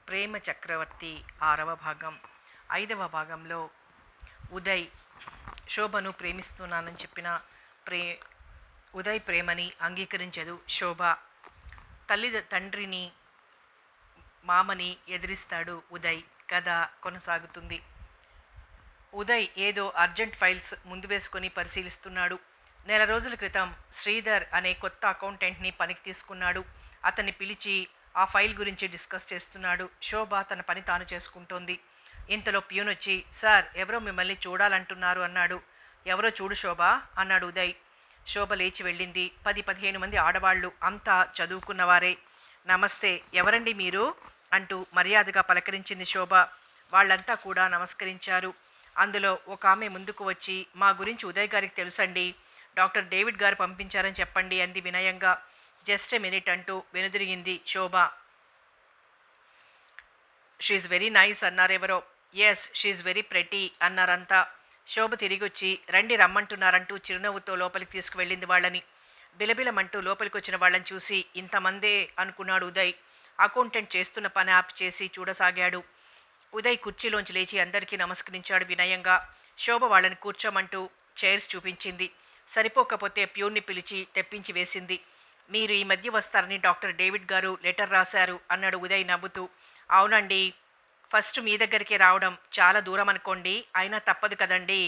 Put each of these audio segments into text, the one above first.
ప్రేమ చక్రవర్తి 6వ భాగం. 5వ భాగంలో ఉదయ్ శోభను ప్రేమిస్తున్నానని చెప్పిన ప్రే ఉదయ్ ప్రేమని అంగీకరించదు శోభ. తండ్రిని మామని ఎదిరిస్తాడు ఉదయ్. కథ కొనసాగుతుంది. ఉదయ్ ఏదో అర్జెంట్ ఫైల్స్ ముందు వేసుకొని పరిశీలిస్తున్నాడు. నెల రోజుల క్రితం శ్రీధర్ అనే కొత్త అకౌంటెంట్ని పనికి తీసుకున్నాడు. అతన్ని పిలిచి ఆ ఫైల్ గురించి డిస్కస్ చేస్తున్నాడు. శోభ తన పని తాను చేసుకుంటోంది. ఇంతలో ప్యూన్ వచ్చి, సార్ ఎవరో మిమ్మల్ని చూడాలంటున్నారు అన్నాడు. ఎవరో చూడు శోభ అన్నాడు ఉదయ్. శోభ లేచి వెళ్ళింది. 10-15 మంది ఆడవాళ్ళు, అంతా చదువుకున్నవారే. నమస్తే, ఎవరండి మీరు అంటూ మర్యాదగా పలకరించింది శోభ. వాళ్ళంతా కూడా నమస్కరించారు. అందులో ఒక ఆమె ముందుకు వచ్చి, మా గురించి ఉదయ్ గారికి తెలుసండి, డాక్టర్ డేవిడ్ గారు పంపించారని చెప్పండి అంది వినయంగా. జస్ట్ ఎ మినిట్ అంటూ వెనుదిరిగింది శోభ. షీఈ్ వెరీ నైస్ అన్నారెవరో. ఎస్, షీఈ్ వెరీ ప్రెటీ అన్నారంతా. శోభ తిరిగొచ్చి, రండి రమ్మంటున్నారంటూ చిరునవ్వుతో లోపలికి తీసుకువెళ్ళింది వాళ్ళని. బిలబిలమంటూ లోపలికి వచ్చిన వాళ్ళని చూసి ఇంతమందే అనుకున్నాడు ఉదయ్. అకౌంటెంట్ చేస్తున్న పని ఆపి చేసి చూడసాగాడు. ఉదయ్ కుర్చీలోంచి లేచి అందరికీ నమస్కరించాడు వినయంగా. శోభ వాళ్ళని కూర్చోమంటూ చైర్స్ చూపించింది. సరిపోకపోతే ప్యూన్ని పిలిచి తెప్పించి వేసింది. మీరు ఈ మధ్య వస్తారని డాక్టర్ డేవిడ్ గారు లెటర్ రాశారు అన్నాడు ఉదయ్ నవ్వుతూ. అవునండి, ఫస్ట్ మీ దగ్గరికి రావడం చాలా దూరం అనుకోండి, అయినా తప్పదు కదండి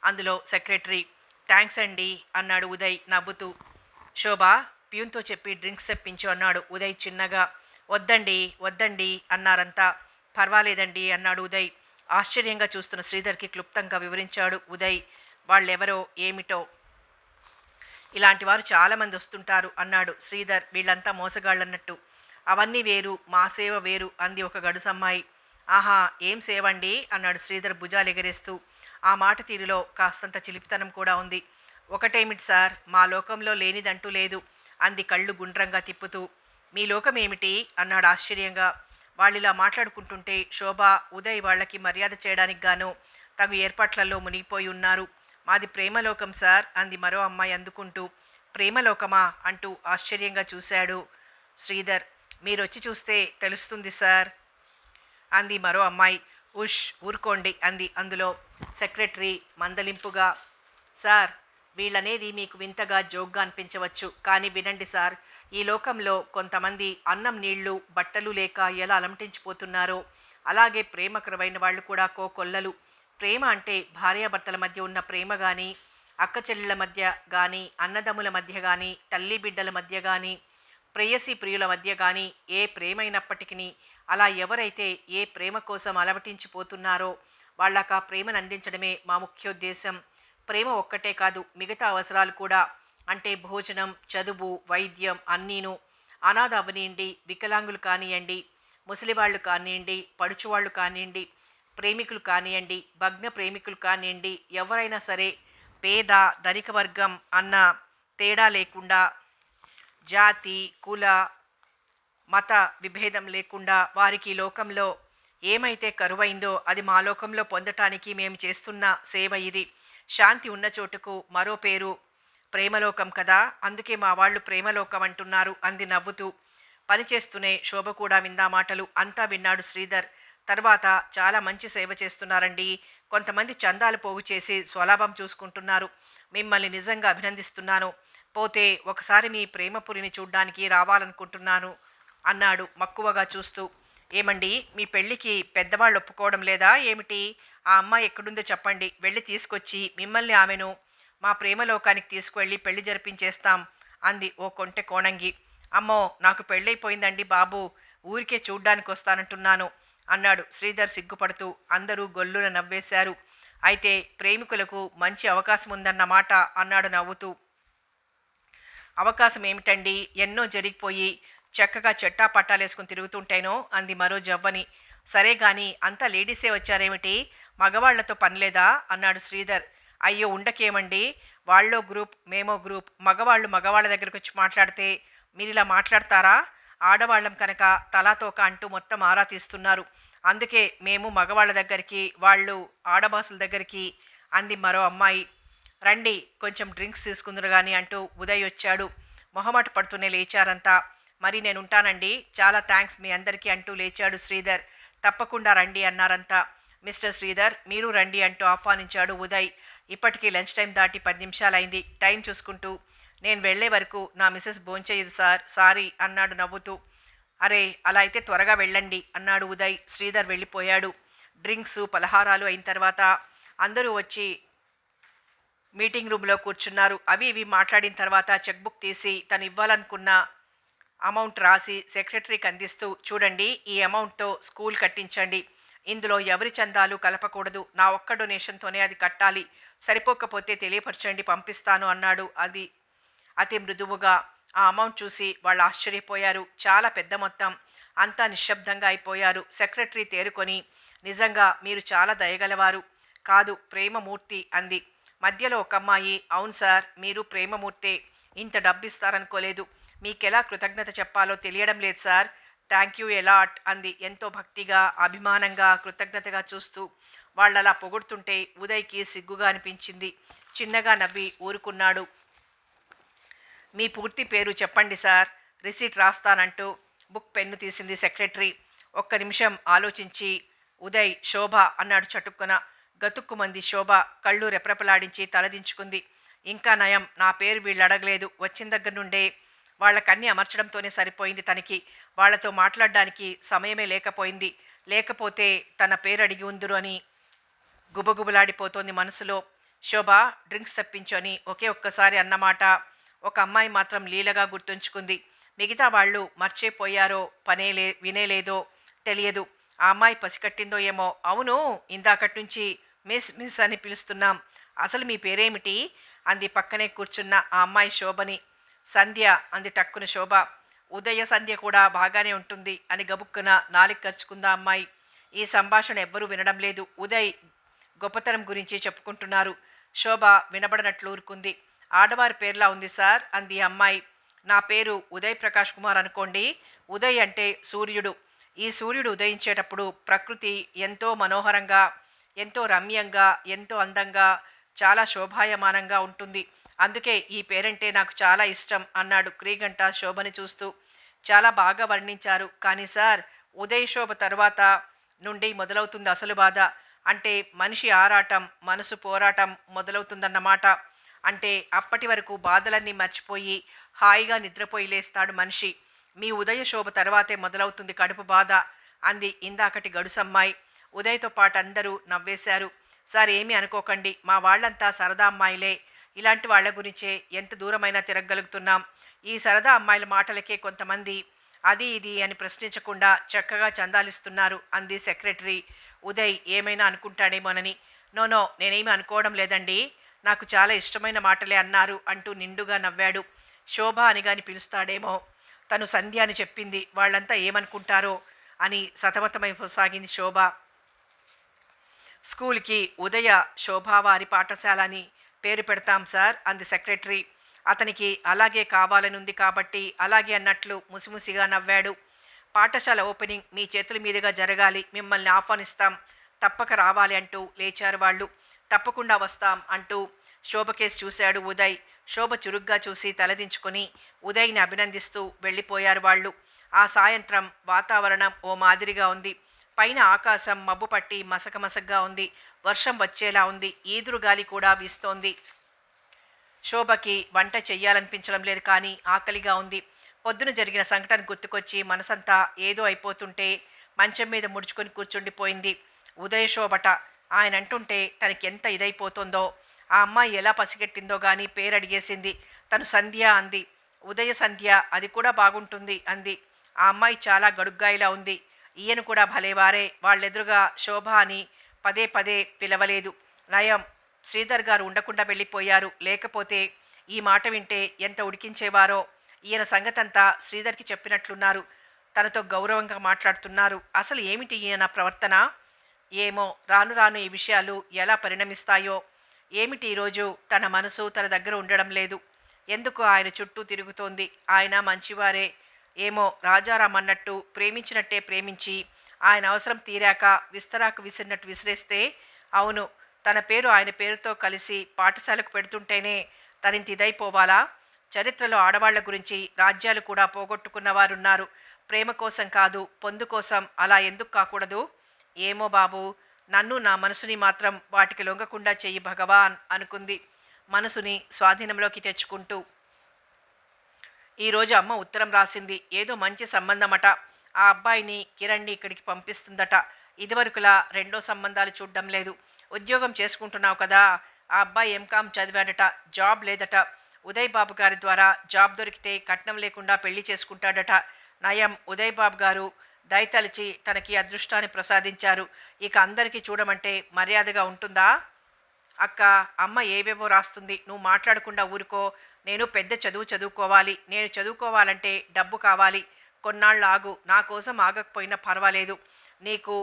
అందులో సెక్రటరీ. థ్యాంక్స్ అండి అన్నాడు ఉదయ్ నవ్వుతూ. శోభ, ప్యూన్తో చెప్పి డ్రింక్స్ తెప్పించు అన్నాడు ఉదయ్ చిన్నగా. వద్దండి వద్దండి అన్నారంతా. పర్వాలేదండి అన్నాడు ఉదయ్. ఆశ్చర్యంగా చూస్తున్న శ్రీధర్కి క్లుప్తంగా వివరించాడు ఉదయ్ వాళ్ళెవరో ఏమిటో. ఇలాంటి వారు చాలామంది వస్తుంటారు అన్నాడు శ్రీధర్. వీళ్ళంతా మోసగాళ్ళన్నట్టు. అవన్నీ వేరు, మా సేవ వేరు అంది ఒక గడుసమ్మాయి. ఆహా, ఏం సేవండి అన్నాడు శ్రీధర్ భుజాలు ఎగరేస్తూ. ఆ మాట తీరులో కాస్తంత చిలిపితనం కూడా ఉంది. ఒకటేమిటి సార్, మా లోకంలో లేనిదంటూ లేదు అంది కళ్ళు గుండ్రంగా తిప్పుతూ. మీ లోకం ఏమిటి అన్నాడు ఆశ్చర్యంగా. వాళ్ళిలా మాట్లాడుకుంటుంటే శోభ, ఉదయ్ వాళ్ళకి మర్యాద చేయడానికి గాను తగు ఏర్పాట్లలో మునిగిపోయి ఉన్నారు. మాది ప్రేమలోకం సార్ అంది మరో అమ్మాయి అందుకుంటూ. ప్రేమలోకమా అంటూ ఆశ్చర్యంగా చూశాడు శ్రీధర్. మీరొచ్చి చూస్తే తెలుస్తుంది సార్ అంది మరో అమ్మాయి. ఉష్, ఊరుకోండి అంది అందులో సెక్రటరీ మందలింపుగా. సార్, వీళ్ళనేది మీకు వింతగా జోక్గా అనిపించవచ్చు, కానీ వినండి సార్, ఈ లోకంలో కొంతమంది అన్నం నీళ్లు బట్టలు లేక ఎలా అలమటించిపోతున్నారో అలాగే ప్రేమకరమైన వాళ్ళు కూడా కోకొల్లలు. ప్రేమ అంటే భార్యాభర్తల మధ్య ఉన్న ప్రేమ కానీ, అక్క చెల్లెళ్ళ మధ్య కానీ, అన్నదమ్ముల మధ్య కానీ, తల్లి బిడ్డల మధ్య కానీ, ప్రేయసి ప్రియుల మధ్య కానీ ఏ ప్రేమైనప్పటికీ అలా ఎవరైతే ఏ ప్రేమ కోసం అలవటించిపోతున్నారో వాళ్ళకు ఆ ప్రేమను అందించడమే మా ముఖ్యోద్దేశం. ప్రేమ ఒక్కటే కాదు, మిగతా అవసరాలు కూడా, అంటే భోజనం, చదువు, వైద్యం అన్నీను. అనాథ అవనియండి, వికలాంగులు కానివ్వండి, ముసలివాళ్ళు కానివ్వండి, పడుచువాళ్ళు కానివ్వండి, ప్రేమికులు కానివ్వండి, భగ్న ప్రేమికులు కానివ్వండి, ఎవరైనా సరే, పేద ధనిక వర్గం అన్న తేడా లేకుండా, జాతి కుల మత విభేదం లేకుండా వారికి లోకంలో ఏమైతే కరువైందో అది మా లోకంలో పొందటానికి మేము చేస్తున్న సేవ ఇది. శాంతి ఉన్న చోటుకు మరో పేరు ప్రేమలోకం కదా, అందుకే మా వాళ్ళు ప్రేమలోకం అంటున్నారు అంది నవ్వుతూ. పనిచేస్తూనే శోభ కూడా విందా మాటలు. అంతా విన్నాడు శ్రీధర్. తర్వాత, చాలా మంచి సేవ చేస్తున్నారండి, కొంతమంది చందాలు పోగు చేసి స్వలాభం చూసుకుంటున్నారు. మిమ్మల్ని నిజంగా అభినందిస్తున్నాను. పోతే ఒకసారి మీ ప్రేమపురిని చూడ్డానికి రావాలనుకుంటున్నాను అన్నాడు మక్కువగా చూస్తూ. ఏమండి, మీ పెళ్ళికి పెద్దవాళ్ళు ఒప్పుకోవడం లేదా ఏమిటి? ఆ అమ్మాయి ఎక్కడుందో చెప్పండి, వెళ్ళి తీసుకొచ్చి మిమ్మల్ని ఆమెను మా ప్రేమలోకానికి తీసుకువెళ్ళి పెళ్లి జరిపించేస్తాం అంది ఓ కొంటె కోణంగి. అమ్మో, నాకు పెళ్ళైపోయిందండి బాబు, ఊరికే చూడ్డానికి వస్తానంటున్నాను అన్నాడు శ్రీధర్ సిగ్గుపడుతూ. అందరూ గొల్లున నవ్వేశారు. అయితే ప్రేమికులకు మంచి అవకాశం ఉందన్నమాట అన్నాడు నవ్వుతూ. అవకాశం ఏమిటండి, ఎన్నో జరిగిపోయి చక్కగా చెట్టా పట్టాలేసుకుని తిరుగుతుంటేనో అంది మరో జవ్వని. సరే గాని అంతా లేడీసే వచ్చారేమిటి, మగవాళ్లతో పనిలేదా అన్నాడు శ్రీధర్. అయ్యో ఉండకేమండి, వాళ్ళో గ్రూప్ మేమో గ్రూప్, మగవాళ్ళు మగవాళ్ళ దగ్గరకు వచ్చి మాట్లాడితే మీరిలా మాట్లాడతారా? ఆడవాళ్ళం కనుక తలాతోక అంటూ మొత్తం ఆరా తీస్తున్నారు, అందుకే మేము మగవాళ్ళ దగ్గరికి వాళ్ళు ఆడబాసుల దగ్గరికి అంది మరో అమ్మాయి. రండి కొంచెం డ్రింక్స్ తీసుకుందరు కానీ అంటూ ఉదయ్ వచ్చాడు. మొహమాట పడుతూనే లేచారంతా. మరి నేనుంటానండి, చాలా థ్యాంక్స్ మీ అందరికీ అంటూ లేచాడు శ్రీధర్. తప్పకుండా రండి అన్నారంతా. మిస్టర్ శ్రీధర్ మీరు రండి అంటూ ఆహ్వానించాడు ఉదయ్. ఇప్పటికీ లంచ్ టైం దాటి 10 నిమిషాలైంది. టైం చూసుకుంటూ నేను వెళ్ళే వరకు నా మిసెస్ భోంచేయదు సార్, సారీ అన్నాడు నవ్వుతూ. అరే అలా అయితే త్వరగా వెళ్ళండి అన్నాడు ఉదయ్. శ్రీధర్ వెళ్ళిపోయాడు. డ్రింక్స్ పలహారాలు అయిన తర్వాత అందరూ వచ్చి మీటింగ్ రూమ్లో కూర్చున్నారు. అవి ఇవి మాట్లాడిన తర్వాత చెక్ బుక్ తీసి తను ఇవ్వాలనుకున్న అమౌంట్ రాసి సెక్రటరీకి అందిస్తూ, చూడండి ఈ అమౌంట్తో స్కూల్ కట్టించండి, ఇందులో ఎవరి చందాలు కలపకూడదు, నా ఒక్క డొనేషన్తోనే అది కట్టాలి, సరిపోకపోతే తెలియపరచండి పంపిస్తాను అన్నాడు. అది అతి మృదువుగా. ఆ అమౌంట్ చూసి వాళ్ళు ఆశ్చర్యపోయారు. చాలా పెద్ద మొత్తం. అంతా నిశ్శబ్దంగా అయిపోయారు. సెక్రటరీ తేరుకొని, నిజంగా మీరు చాలా దయగలవారు, కాదు ప్రేమమూర్తి అంది. మధ్యలో ఒక అమ్మాయి, అవును సార్ మీరు ప్రేమమూర్తే, ఇంత డబ్బిస్తారనుకోలేదు, మీకెలా కృతజ్ఞత చెప్పాలో తెలియడం లేదు సార్, థ్యాంక్ యూ ఎలాట్ అంది ఎంతో భక్తిగా, అభిమానంగా, కృతజ్ఞతగా చూస్తూ. వాళ్ళలా పొగుడుతుంటే ఉదయ్కి సిగ్గుగా అనిపించింది. చిన్నగా నవ్వి ఊరుకున్నాడు. మీ పూర్తి పేరు చెప్పండి సార్, రిసీట్ రాస్తానంటూ బుక్ పెన్ను తీసింది సెక్రటరీ. ఒక్క నిమిషం ఆలోచించి, ఉదయ్ శోభ అన్నాడు చటుక్కున. గతుక్కుమంది శోభ. కళ్ళు రెప్రపలాడించి తలదించుకుంది. ఇంకా నయం నా పేరు వీళ్ళు అడగలేదు. వచ్చిన దగ్గర నుండే వాళ్ళకన్నీ అమర్చడంతోనే సరిపోయింది తనకి. వాళ్లతో మాట్లాడడానికి సమయమే లేకపోయింది. లేకపోతే తన పేరు అడిగి ఉందురు అని గుబగుబలాడిపోతోంది మనసులో. శోభ డ్రింక్స్ తెప్పించని ఒకే ఒక్కసారి అన్నమాట ఒక అమ్మాయి మాత్రం లీలగా గుర్తుంచుకుంది. మిగతా వాళ్ళు మర్చిపోయారో వినేలేదో తెలియదు. ఆ అమ్మాయి పసికట్టిందో ఏమో. అవును, ఇందాకటి నుంచి మిస్ మిస్ అని పిలుస్తున్నాం, అసలు మీ పేరేమిటి అంది పక్కనే కూర్చున్న ఆ అమ్మాయి శోభని. సంధ్య అంది టక్కున శోభ. ఉదయ సంధ్య కూడా బాగానే ఉంటుంది అని గబుక్కున నాలిక ఖర్చుకుందా అమ్మాయి. ఈ సంభాషణ ఎవ్వరూ వినడం లేదు. ఉదయ్ గొప్పతనం గురించి చెప్పుకుంటున్నారు. శోభ వినబడనట్లు ఊరుకుంది. ఆడవారి పేర్లా ఉంది సార్ అంది అమ్మాయి. నా పేరు ఉదయ్ ప్రకాష్ కుమార్ అనుకోండి. ఉదయ్ అంటే సూర్యుడు. ఈ సూర్యుడు ఉదయించేటప్పుడు ప్రకృతి ఎంతో మనోహరంగా, ఎంతో రమ్యంగా, ఎంతో అందంగా, చాలా శోభాయమానంగా ఉంటుంది. అందుకే ఈ పేరంటే నాకు చాలా ఇష్టం అన్నాడు క్రీగంట శోభని చూస్తూ. చాలా బాగా వర్ణించారు. కానీ సార్, ఉదయ్ శోభ తర్వాత నుండి మొదలవుతుంది అసలు బాధ. అంటే మనిషి ఆరాటం, మనసు పోరాటం మొదలవుతుందన్నమాట. అంటే అప్పటి వరకు బాధలన్నీ మర్చిపోయి హాయిగా నిద్రపోయి లేస్తాడు మనిషి. మీ ఉదయ శోభ తర్వాతే మొదలవుతుంది కడుపు బాధ అంది ఇందాకటి గడుసమ్మాయి. ఉదయ్తో పాటు అందరూ నవ్వేశారు. సార్ ఏమీ అనుకోకండి, మా వాళ్ళంతా సరదా అమ్మాయిలే, ఇలాంటి వాళ్ళ గురించే ఎంత దూరమైనా తిరగలుగుతున్నాం. ఈ సరదా అమ్మాయిల మాటలకే కొంతమంది అది ఇది అని ప్రశ్నించకుండా చక్కగా చందాలిస్తున్నారు అంది సెక్రటరీ. ఉదయ్ ఏమైనా అనుకుంటాడేమోనని. నో నేనేమీ అనుకోవడం లేదండి, నాకు చాలా ఇష్టమైన మాటలే అన్నారు అంటూ నిండుగా నవ్వాడు. శోభ అని గాని పిలుస్తాడేమో, తను సంధ్య అని చెప్పింది, వాళ్ళంతా ఏమనుకుంటారో అని సతమతమైపోసాగింది శోభ. స్కూల్కి ఉదయ శోభావారి పాఠశాల అని పేరు పెడతాం సార్ అంది సెక్రటరీ. అతనికి అలాగే కావాలనుంది కాబట్టి అలాగే అన్నట్లు ముసిముసిగా నవ్వాడు. పాఠశాల ఓపెనింగ్ మీ చేతుల మీదుగా జరగాలి, మిమ్మల్ని ఆహ్వానిస్తాం, తప్పక రావాలి అంటూ లేచారు వాళ్ళు. తప్పకుండా వస్తాం అంటూ శోభకేసి చూశాడు ఉదయ్. శోభ చురుగ్గా చూసి తలదించుకొని ఉదయ్ని అభినందిస్తూ వెళ్ళిపోయారు వాళ్ళు. ఆ సాయంత్రం వాతావరణం ఓ మాదిరిగా ఉంది. పైన ఆకాశం మబ్బు పట్టి మసకమసగ్గా ఉంది. వర్షం వచ్చేలా ఉంది. ఈదురుగాలి కూడా వీస్తోంది. శోభకి వంట చెయ్యాలనిపించడం లేదు, కానీ ఆకలిగా ఉంది. పొద్దున జరిగిన సంఘటన గుర్తుకొచ్చి మనసంతా ఏదో అయిపోతుంటే మంచం మీద ముడుచుకొని కూర్చుండిపోయింది. ఉదయ శోభట. ఆయన అంటుంటే తనకి ఎంత ఇదైపోతుందో. ఆ అమ్మాయి ఎలా పసిగట్టిందో గాని పేరు అడిగేసింది. తను సంధ్య అంది. ఉదయ సంధ్య, అది కూడా బాగుంటుంది అంది. ఆ అమ్మాయి చాలా గడుగ్గాయిలా ఉంది. ఈయన కూడా భలేవారే, వాళ్ళెదురుగా శోభ అని పదే పదే పిలవలేదు. నయం శ్రీధర్ గారు ఉండకుండా వెళ్ళిపోయారు, లేకపోతే ఈ మాట వింటే ఎంత ఉడికించేవారో. ఈయన సంగతంతా శ్రీధర్కి చెప్పినట్లున్నారు. తనతో గౌరవంగా మాట్లాడుతున్నారు. అసలు ఏమిటి ఈయన ప్రవర్తన? ఏమో, రాను రాను ఈ విషయాలు ఎలా పరిణమిస్తాయో. ఏమిటి ఈరోజు తన మనసు తన దగ్గర ఉండడం లేదు. ఎందుకు ఆయన చుట్టూ తిరుగుతోంది? ఆయన మంచివారే ఏమో, రాజారాం అన్నట్టు ప్రేమించినట్టే ప్రేమించి ఆయన అవసరం తీరాక విస్తరాకు విసిరినట్టు విసిరేస్తే, అవును, తన పేరు ఆయన పేరుతో కలిసి పాఠశాలకు పెడుతుంటేనే తనింత ఇదైపోవాలా? చరిత్రలో ఆడవాళ్ల గురించి రాజ్యాలు కూడా పోగొట్టుకున్నవారున్నారు. ప్రేమ కోసం కాదు, పొందు కోసం అలా ఎందుకు కాకూడదు? ఏమో బాబూ, నన్ను నా మనసుని మాత్రం వాటికి లొంగకుండా చెయ్యి భగవాన్ అనుకుంది, మనసుని స్వాధీనంలోకి తెచ్చుకుంటూ. ఈరోజు అమ్మ ఉత్తరం రాసింది. ఏదో మంచి సంబంధమట. ఆ అబ్బాయిని కిరణ్ని ఇక్కడికి పంపిస్తుందట. ఇదివరకులా రెండో సంబంధాలు చూడ్డం లేదు. ఉద్యోగం చేసుకుంటున్నావు కదా, ఆ అబ్బాయి ఎంకామ్ చదివాడట, జాబ్ లేదట. ఉదయ్ బాబు గారి ద్వారా జాబ్ దొరికితే కట్నం లేకుండా పెళ్లి చేసుకుంటాడట. నయం ఉదయ్ బాబు గారు దయతలిచి తనకి అదృష్టాన్ని ప్రసాదించారు. ఇక అందరికీ చూడమంటే మర్యాదగా ఉంటుందా? అక్క, అమ్మ ఏవేవో రాస్తుంది, నువ్వు మాట్లాడకుండా ఊరుకో. నేను పెద్ద చదువు చదువుకోవాలి. నేను చదువుకోవాలంటే డబ్బు కావాలి. కొన్నాళ్ళు ఆగు, నా కోసం ఆగకపోయినా పర్వాలేదు. నీకు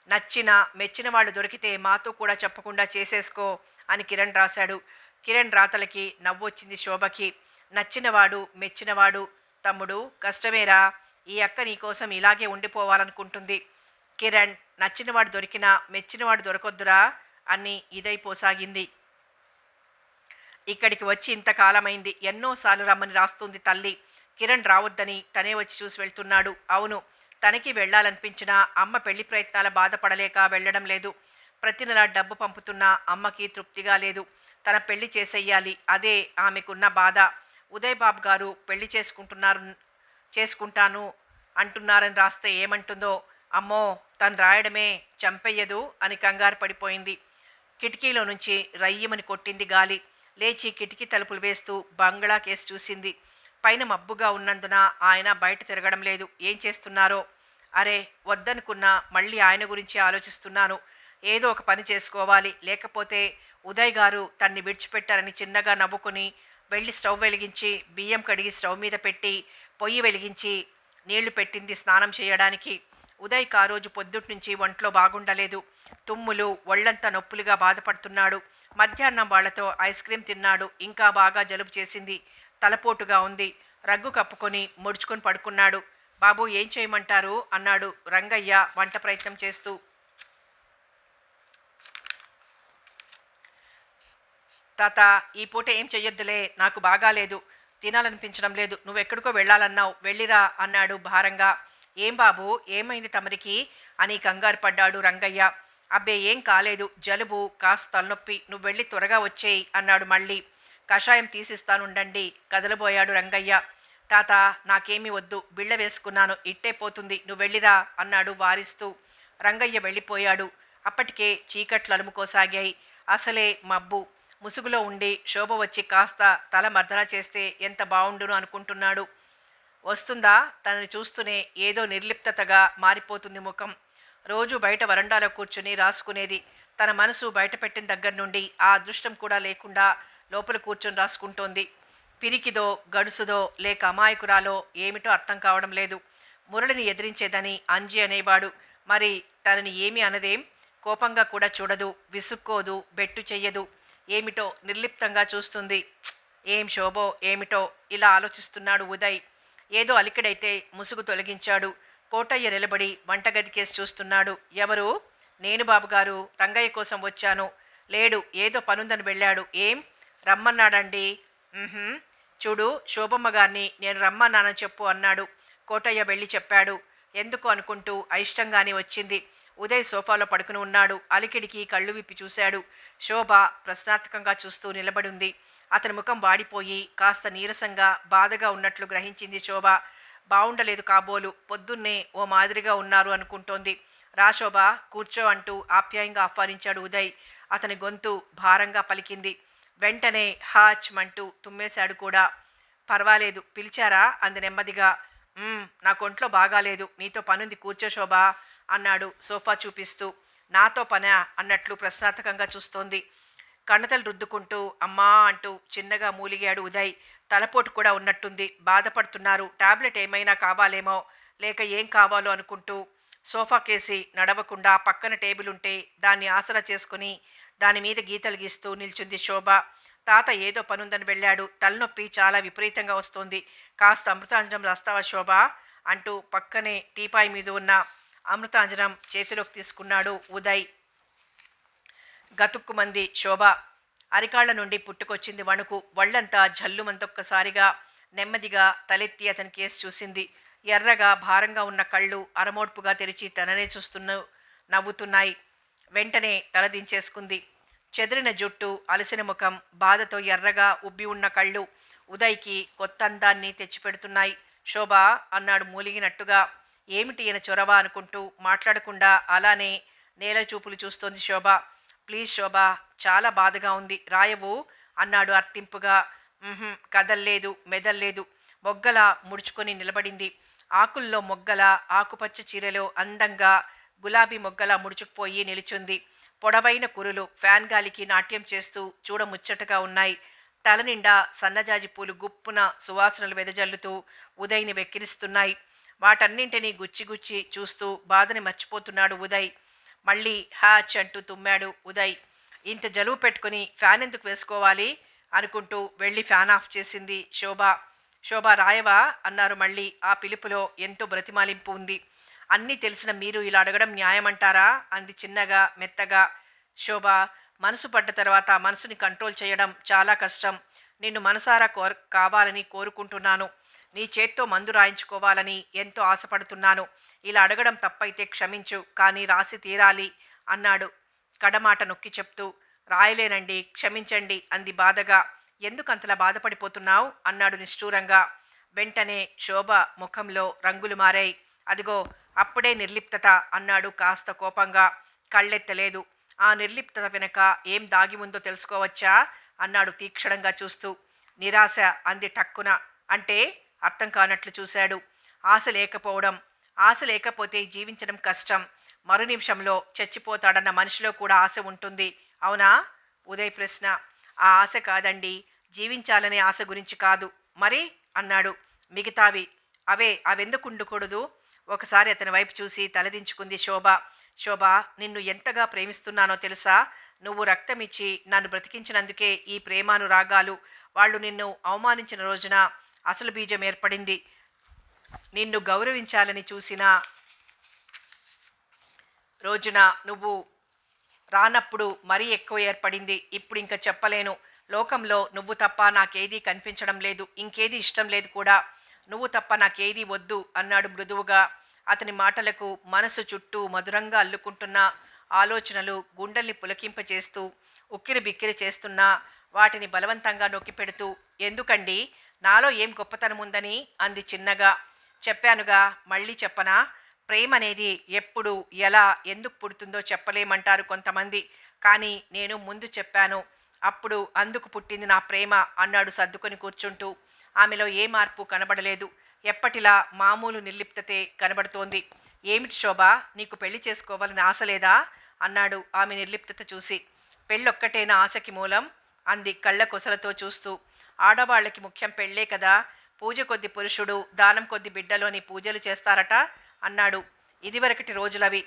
నచ్చిన మెచ్చిన వాళ్ళు దొరికితే మాతో కూడా చెప్పకుండా చేసేసుకో అని కిరణ్ రాశాడు. కిరణ్ రాతలకి నవ్వొచ్చింది శోభకి. నచ్చినవాడు మెచ్చినవాడు తమ్ముడు కష్టమేరా. ఈ అక్క నీకోసం ఇలాగే ఉండిపోవాలనుకుంటుంది. కిరణ్, నచ్చినవాడు దొరికినా మెచ్చినవాడు దొరకొద్దురా అని ఇదైపోసాగింది. ఇక్కడికి వచ్చి ఇంతకాలమైంది. ఎన్నోసార్లు రమ్మని రాస్తుంది తల్లి. కిరణ్ రావద్దని తనే వచ్చి చూసి వెళ్తున్నాడు. అవును, తనకి వెళ్ళాలనిపించినా అమ్మ పెళ్లి ప్రయత్నాల బాధపడలేక వెళ్ళడం లేదు. ప్రతి నెల డబ్బు పంపుతున్నా అమ్మకి తృప్తిగా లేదు. తన పెళ్లి చేసేయాలి, అదే ఆమెకున్న బాధ. ఉదయ్ బాబు గారు పెళ్లి చేసుకుంటాను అంటున్నారని రాస్తే ఏమంటుందో. అమ్మో, తను రాయడమే చంపెయ్యదు అని కంగారు పడిపోయింది. కిటికీలో నుంచి రయ్యమని కొట్టింది గాలి. లేచి కిటికీ తలుపులు వేస్తూ బంగ్లా కేసు చూసింది. పైన మబ్బుగా ఉన్నందున ఆయన బయట తిరగడం లేదు. ఏం చేస్తున్నారో? అరే, వద్దనుకున్నా మళ్ళీ ఆయన గురించి ఆలోచిస్తున్నాను. ఏదో ఒక పని చేసుకోవాలి, లేకపోతే ఉదయ్ గారు తన్ని విడిచిపెట్టారని చిన్నగా నవ్వుకుని వెళ్ళి స్టవ్ వెలిగించి బియ్యం కడిగి స్టవ్ మీద పెట్టి పొయ్యి వెలిగించి నీళ్లు పెట్టింది స్నానం చేయడానికి. ఉదయ్కి ఆ రోజు పొద్దుటి నుంచి ఒంట్లో బాగుండలేదు. తుమ్ములు, ఒళ్లంతా నొప్పులుగా బాధపడుతున్నాడు. మధ్యాహ్నం వాళ్లతో ఐస్ క్రీం తిన్నాడు. ఇంకా బాగా జలుబు చేసింది. తలపోటుగా ఉంది. రగ్గు కప్పుకొని ముడుచుకొని పడుకున్నాడు. బాబు, ఏం చేయమంటారు అన్నాడు రంగయ్య వంట ప్రయత్నం చేస్తూ. తాత, ఈ పూట ఏం చెయ్యొద్దులే, నాకు బాగాలేదు, తినాలనిపించడం లేదు. నువ్వెక్కడికో వెళ్ళాలన్నావు, వెళ్ళిరా అన్నాడు భారంగా. ఏం బాబు, ఏమైంది తమరికి అని కంగారు పడ్డాడు రంగయ్య. అబ్బే, ఏం కాలేదు, జలుబు, కాస్త తలనొప్పి, నువ్వు వెళ్ళి త్వరగా వచ్చేయి అన్నాడు మళ్ళీ. కషాయం తీసిస్తానుండండి కదలబోయాడు రంగయ్య. తాత, నాకేమీ వద్దు, బిళ్ళ వేసుకున్నాను, ఇట్టే పోతుంది, నువ్వు వెళ్ళిరా అన్నాడు వారిస్తూ. రంగయ్య వెళ్ళిపోయాడు. అప్పటికే చీకట్లు అలుముకోసాగాయి. అసలే మబ్బు. ముసుగులో ఉండి శోభ వచ్చి కాస్త తల మర్దన చేస్తే ఎంత బావుండును అనుకుంటున్నాడు. వస్తుందా? తనని చూస్తూనే ఏదో నిర్లిప్తగా మారిపోతుంది ముఖం. రోజు బయట వరండాలో కూర్చుని రాసుకునేది. తన మనసు బయటపెట్టిన దగ్గర నుండి ఆ అదృష్టం కూడా లేకుండా లోపల కూర్చొని రాసుకుంటోంది. పిరికిదో గడుసుదో లేక అమాయకురాలో ఏమిటో అర్థం కావడం లేదు. మురళిని ఎదిరించేదని అంజి అనేవాడు. మరి తనని ఏమీ అనదేం? కోపంగా కూడా చూడదు, విసుక్కోదు, బెట్టు చెయ్యదు. ఏమిటో నిర్లిప్తంగా చూస్తుంది. ఏం శోభో ఏమిటో ఇలా ఆలోచిస్తున్నాడు ఉదయ్. ఏదో అలికిడైతే ముసుగు తొలగించాడు. కోటయ్య నిలబడి వంటగది కేసి చూస్తున్నాడు. ఎవరు? నేను బాబుగారు, రంగయ్య కోసం వచ్చాను. లేడు, ఏదో పనుందని వెళ్ళాడు. ఏం? రమ్మన్నాడండి. చూడు, శోభమ్మ గారిని నేను రమ్మన్నానని చెప్పు అన్నాడు. కోటయ్య వెళ్ళి చెప్పాడు. ఎందుకు అనుకుంటూ అయిష్టంగానే వచ్చింది. ఉదయ్ సోఫాలో పడుకుని ఉన్నాడు. అలికిడికి కళ్ళు విప్పి చూశాడు. శోభ ప్రశ్నార్థకంగా చూస్తూ నిలబడి ఉంది. అతని ముఖం వాడిపోయి కాస్త నీరసంగా బాధగా ఉన్నట్లు గ్రహించింది శోభ. బావుండలేదు కాబోలు, పొద్దున్నే ఓ మాదిరిగా ఉన్నారు అనుకుంటోంది. రా శోభ, కూర్చో అంటూ ఆప్యాయంగా ఆహ్వానించాడు ఉదయ్. అతని గొంతు భారంగా పలికింది. వెంటనే హాచ్ మంటూ తుమ్మేశాడు కూడా. పర్వాలేదు, పిలిచారా అంది నెమ్మదిగా. నా కొంట్లో బాగాలేదు, నీతో పనుంది, కూర్చో శోభ అన్నాడు సోఫా చూపిస్తూ. నాతో పనా అన్నట్లు ప్రశ్నార్థకంగా చూస్తోంది. కణతలు రుద్దుకుంటూ అమ్మా అంటూ చిన్నగా మూలిగాడు ఉదయ్. తలపోటు కూడా ఉన్నట్టుంది, బాధపడుతున్నారు. టాబ్లెట్ ఏమైనా కావాలేమో, లేక ఏం కావాలో అనుకుంటూ సోఫా కేసి నడవకుండా పక్కన టేబుల్ ఉంటే దాన్ని ఆసరా చేసుకుని దాని మీద గీతలు గీస్తూ నిల్చుంది శోభ. తాత ఏదో పనుందని వెళ్ళాడు. తలనొప్పి చాలా విపరీతంగా వస్తోంది. కాస్త అమృతాంజనం రాస్తావా శోభ అంటూ పక్కనే టీపాయ్ మీద ఉన్న అమృతాంజనం చేతిలోకి తీసుకున్నాడు ఉదయ్. గతుక్కుమంది శోభ. అరికాళ్ల నుండి పుట్టుకొచ్చింది వణుకు. ఒళ్ళంతా జల్లుమంతొక్కసారిగా నెమ్మదిగా తలెత్తి అతని కేసి చూసింది. ఎర్రగా భారంగా ఉన్న కళ్ళు అరమోడ్పుగా తెరిచి తననే నవ్వుతున్నాయి. వెంటనే తల దించేసుకుంది. చెదిరిన జుట్టు, అలసిన ముఖం, బాధతో ఎర్రగా ఉబ్బి ఉన్న కళ్ళు ఉదయ్కి కొత్త అందాన్ని తెచ్చిపెడుతున్నాయి. శోభా అన్నాడు మూలిగినట్టుగా. ఏమిటి ఈయన చొరవ అనుకుంటూ మాట్లాడకుండా అలానే నేల చూపులు చూస్తోంది శోభ. ప్లీజ్ శోభా, చాలా బాధగా ఉంది, రాయవు అన్నాడు అర్థింపుగా. కదల్లేదు, మెదల్లేదు. మొగ్గల ముడుచుకొని నిలబడింది. ఆకుల్లో మొగ్గల ఆకుపచ్చ చీరలో అందంగా గులాబీ మొగ్గల ముడుచుకుపోయి నిలుచుంది. పొడవైన కురులు ఫ్యాన్ గాలికి నాట్యం చేస్తూ చూడముచ్చటగా ఉన్నాయి. తల నిండా సన్నజాజి పూలు గుప్పున సువాసనలు వెదజల్లుతూ ఉదయ్ని వెక్కిరిస్తున్నాయి. వాటన్నింటినీ గుచ్చిగుచ్చి చూస్తూ బాధని మర్చిపోతున్నాడు ఉదయ్. మళ్ళీ హ్యాచ్ అంటూ తుమ్మాడు ఉదయ్. ఇంత జలువు పెట్టుకుని ఫ్యాన్ ఎందుకు వేసుకోవాలి అనుకుంటూ వెళ్ళి ఫ్యాన్ ఆఫ్ చేసింది శోభ. శోభ, రాయవా అన్నారు మళ్ళీ. ఆ పిలుపులో ఎంతో బ్రతిమాలింపు ఉంది. అన్నీ తెలిసిన మీరు ఇలా అడగడం న్యాయమంటారా అంది చిన్నగా మెత్తగా. శోభ, మనసు పడ్డ తర్వాత మనసుని కంట్రోల్ చేయడం చాలా కష్టం. నిన్ను మనసారా కావాలని కోరుకుంటున్నాను. నీ చేత్తో మందు రాయించుకోవాలని ఎంతో ఆశపడుతున్నాను. ఇలా అడగడం తప్పైతే క్షమించు, కానీ రాసి తీరాలి అన్నాడు కడమాట నొక్కి చెప్తూ. రాయలేనండి, క్షమించండి అంది బాధగా. ఎందుకంతలా బాధపడిపోతున్నావు అన్నాడు నిష్ఠూరంగా. వెంటనే శోభ ముఖంలో రంగులు మారాయి. అదిగో అప్పుడే నిర్లిప్తత అన్నాడు కాస్త కోపంగా. కళ్ళెత్తలేదు. ఆ నిర్లిప్తత వెనక ఏం దాగి ఉందో తెలుసుకోవచ్చా అన్నాడు తీక్షణంగా చూస్తూ. నిరాశ అంది టక్కున. అంటే అర్థం కానట్లు చూశాడు. ఆశ లేకపోవడం. ఆశ లేకపోతే జీవించడం కష్టం. మరు నిమిషంలో చచ్చిపోతాడన్న మనిషిలో కూడా ఆశ ఉంటుంది, అవునా? ఉదయ్ ప్రశ్న. ఆ ఆశ కాదండి, జీవించాలనే ఆశ గురించి కాదు. మరి అన్నాడు. మిగతావి అవెందుకు ఉండకూడదు? ఒకసారి అతని వైపు చూసి తలదించుకుంది శోభ. శోభ, నిన్ను ఎంతగా ప్రేమిస్తున్నానో తెలుసా? నువ్వు రక్తమిచ్చి నన్ను బ్రతికించినందుకే ఈ ప్రేమానురాగాలు. వాళ్ళు నిన్ను అవమానించిన రోజున అసలు బీజం ఏర్పడింది. నిన్ను గౌరవించాలని చూసిన రోజున నువ్వు రానప్పుడు మరీ ఎక్కువ ఏర్పడింది. ఇప్పుడు ఇంకా చెప్పలేను. లోకంలో నువ్వు తప్ప నాకేదీ కనిపించడం లేదు, ఇంకేదీ ఇష్టం లేదు కూడా. నువ్వు తప్ప నాకేదీ వద్దు అన్నాడు మృదువుగా. అతని మాటలకు మనసు చుట్టూ మధురంగా అల్లుకుంటున్న ఆలోచనలు గుండెల్ని పులకింపచేస్తూ ఉక్కిరి బిక్కిరి చేస్తున్నా వాటిని బలవంతంగా నొక్కిపెడుతూ, ఎందుకండి, నాలో ఏం గొప్పతనం ఉందని అంది చిన్నగా. చెప్పానుగా, మళ్ళీ చెప్పనా? ప్రేమ అనేది ఎప్పుడు, ఎలా, ఎందుకు పుడుతుందో చెప్పలేమంటారు కొంతమంది. కానీ నేను ముందు చెప్పాను, అప్పుడు అందుకు పుట్టింది నా ప్రేమ అన్నాడు సర్దుకొని కూర్చుంటూ. ఆమెలో ఏ మార్పు కనబడలేదు. ఎప్పటిలా మామూలు నిర్లిప్తతే కనబడుతోంది. ఏమిటి శోభ, నీకు పెళ్లి చేసుకోవాలని ఆశ లేదా అన్నాడు ఆమె నిర్లిప్తత చూసి. పెళ్ళొక్కటేనా ఆశకి మూలం అంది కళ్ళ కొసలతో చూస్తూ. ఆడవాళ్ళకి ముఖ్యం పెళ్ళే కదా. పూజ కొద్ది పురుషుడు, దానం కొద్ది బిడ్డలోని పూజలు చేస్తారట అన్నాడు. ఇదివరకటి రోజులవి.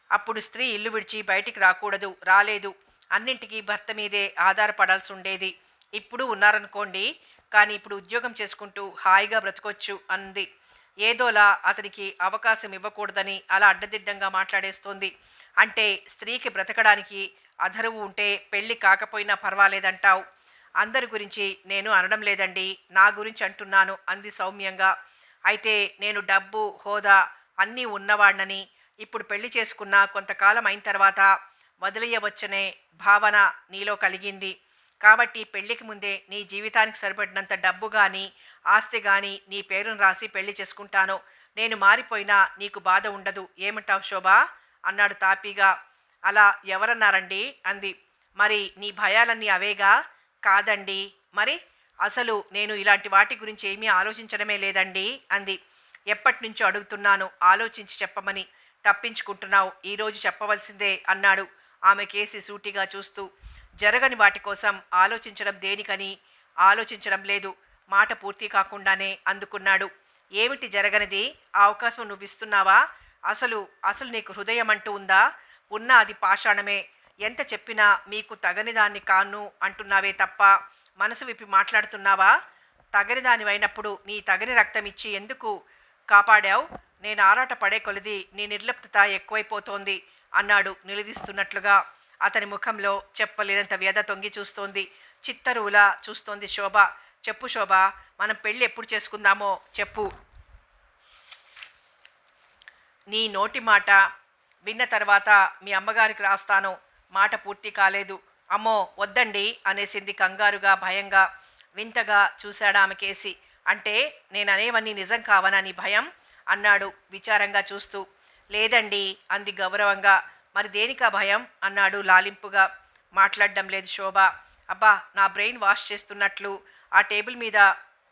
అప్పుడు స్త్రీ ఇల్లు విడిచి బయటికి రాకూడదు, రాలేదు. అన్నింటికీ భర్త మీదే ఆధారపడాల్సి ఉండేది. ఇప్పుడు ఉన్నారనుకోండి, కానీ ఇప్పుడు ఉద్యోగం చేసుకుంటూ హాయిగా బ్రతకొచ్చు అంది. ఏదోలా అతనికి అవకాశం ఇవ్వకూడదని అలా అడ్డదిడ్డంగా మాట్లాడేస్తోంది. అంటే స్త్రీకి బ్రతకడానికి అధరువు ఉంటే పెళ్ళి కాకపోయినా పర్వాలేదంటావు. అందరి గురించి నేను అనడం లేదండి, నా గురించి అంటున్నాను అంది సౌమ్యంగా. అయితే నేను డబ్బు, హోదా అన్నీ ఉన్నవాణ్ణని, ఇప్పుడు పెళ్లి చేసుకున్న కొంతకాలం అయిన తర్వాత వదిలేయవచ్చనే భావన నీలో కలిగింది. కాబట్టి పెళ్లికి ముందే నీ జీవితానికి సరిపడినంత డబ్బు కానీ ఆస్తి కానీ నీ పేరును రాసి పెళ్లి చేసుకుంటాను. నేను మారిపోయినా నీకు బాధ ఉండదు. ఏమంటావు శోభా అన్నాడు తాపీగా. అలా ఎవరన్నారండి అంది. మరి నీ భయాలన్నీ అవేగా? కాదండి. మరి అసలు నేను ఇలాంటి వాటి గురించి ఏమీ ఆలోచించడమే లేదండి అంది. ఎప్పటి నుంచో అడుగుతున్నాను, ఆలోచించి చెప్పమని. తప్పించుకుంటున్నావు, ఈరోజు చెప్పవలసిందే అన్నాడు ఆమె కేసి సూటిగా చూస్తూ. జరగని వాటి కోసం ఆలోచించడం దేనికని ఆలోచించడం లేదు. మాట పూర్తి కాకుండానే అందుకున్నాడు. ఏమిటి జరగనిది? ఆ అవకాశం నువ్వు ఇస్తున్నావా? అసలు నీకు హృదయం అంటూ ఉందా? ఉన్నా అది పాషాణమే. ఎంత చెప్పినా మీకు తగనిదాన్ని కాను అంటున్నావే తప్ప మనసు విప్పి మాట్లాడుతున్నావా? తగనిదానివైనప్పుడు నీ తగని రక్తం ఇచ్చి ఎందుకు కాపాడావు? నేను ఆరాట పడే కొలిది నీ నిర్లిప్తత ఎక్కువైపోతోంది అన్నాడు నిలదీస్తున్నట్లుగా. అతని ముఖంలో చెప్పలేనంత వ్యధ తొంగి చూస్తోంది. చిత్తరువులా చూస్తోంది శోభ. చెప్పు శోభ, మనం పెళ్ళి ఎప్పుడు చేసుకుందామో చెప్పు. నీ నోటి మాట విన్న తర్వాత మీ అమ్మగారికి రాస్తాను. మాట పూర్తి కాలేదు. అమ్మో వద్దండి అనేసింది కంగారుగా, భయంగా. వింతగా చూశాడు ఆమె కేసి. అంటే నేననేవన్నీ నిజం కావనా నీ భయం అన్నాడు విచారంగా చూస్తూ. లేదండి అంది గౌరవంగా. మరి దేనికా భయం అన్నాడు లాలింపుగా. మాట్లాడడం లేదు శోభ. అబ్బా, నా బ్రెయిన్ వాష్ చేస్తున్నట్లు ఆ టేబుల్ మీద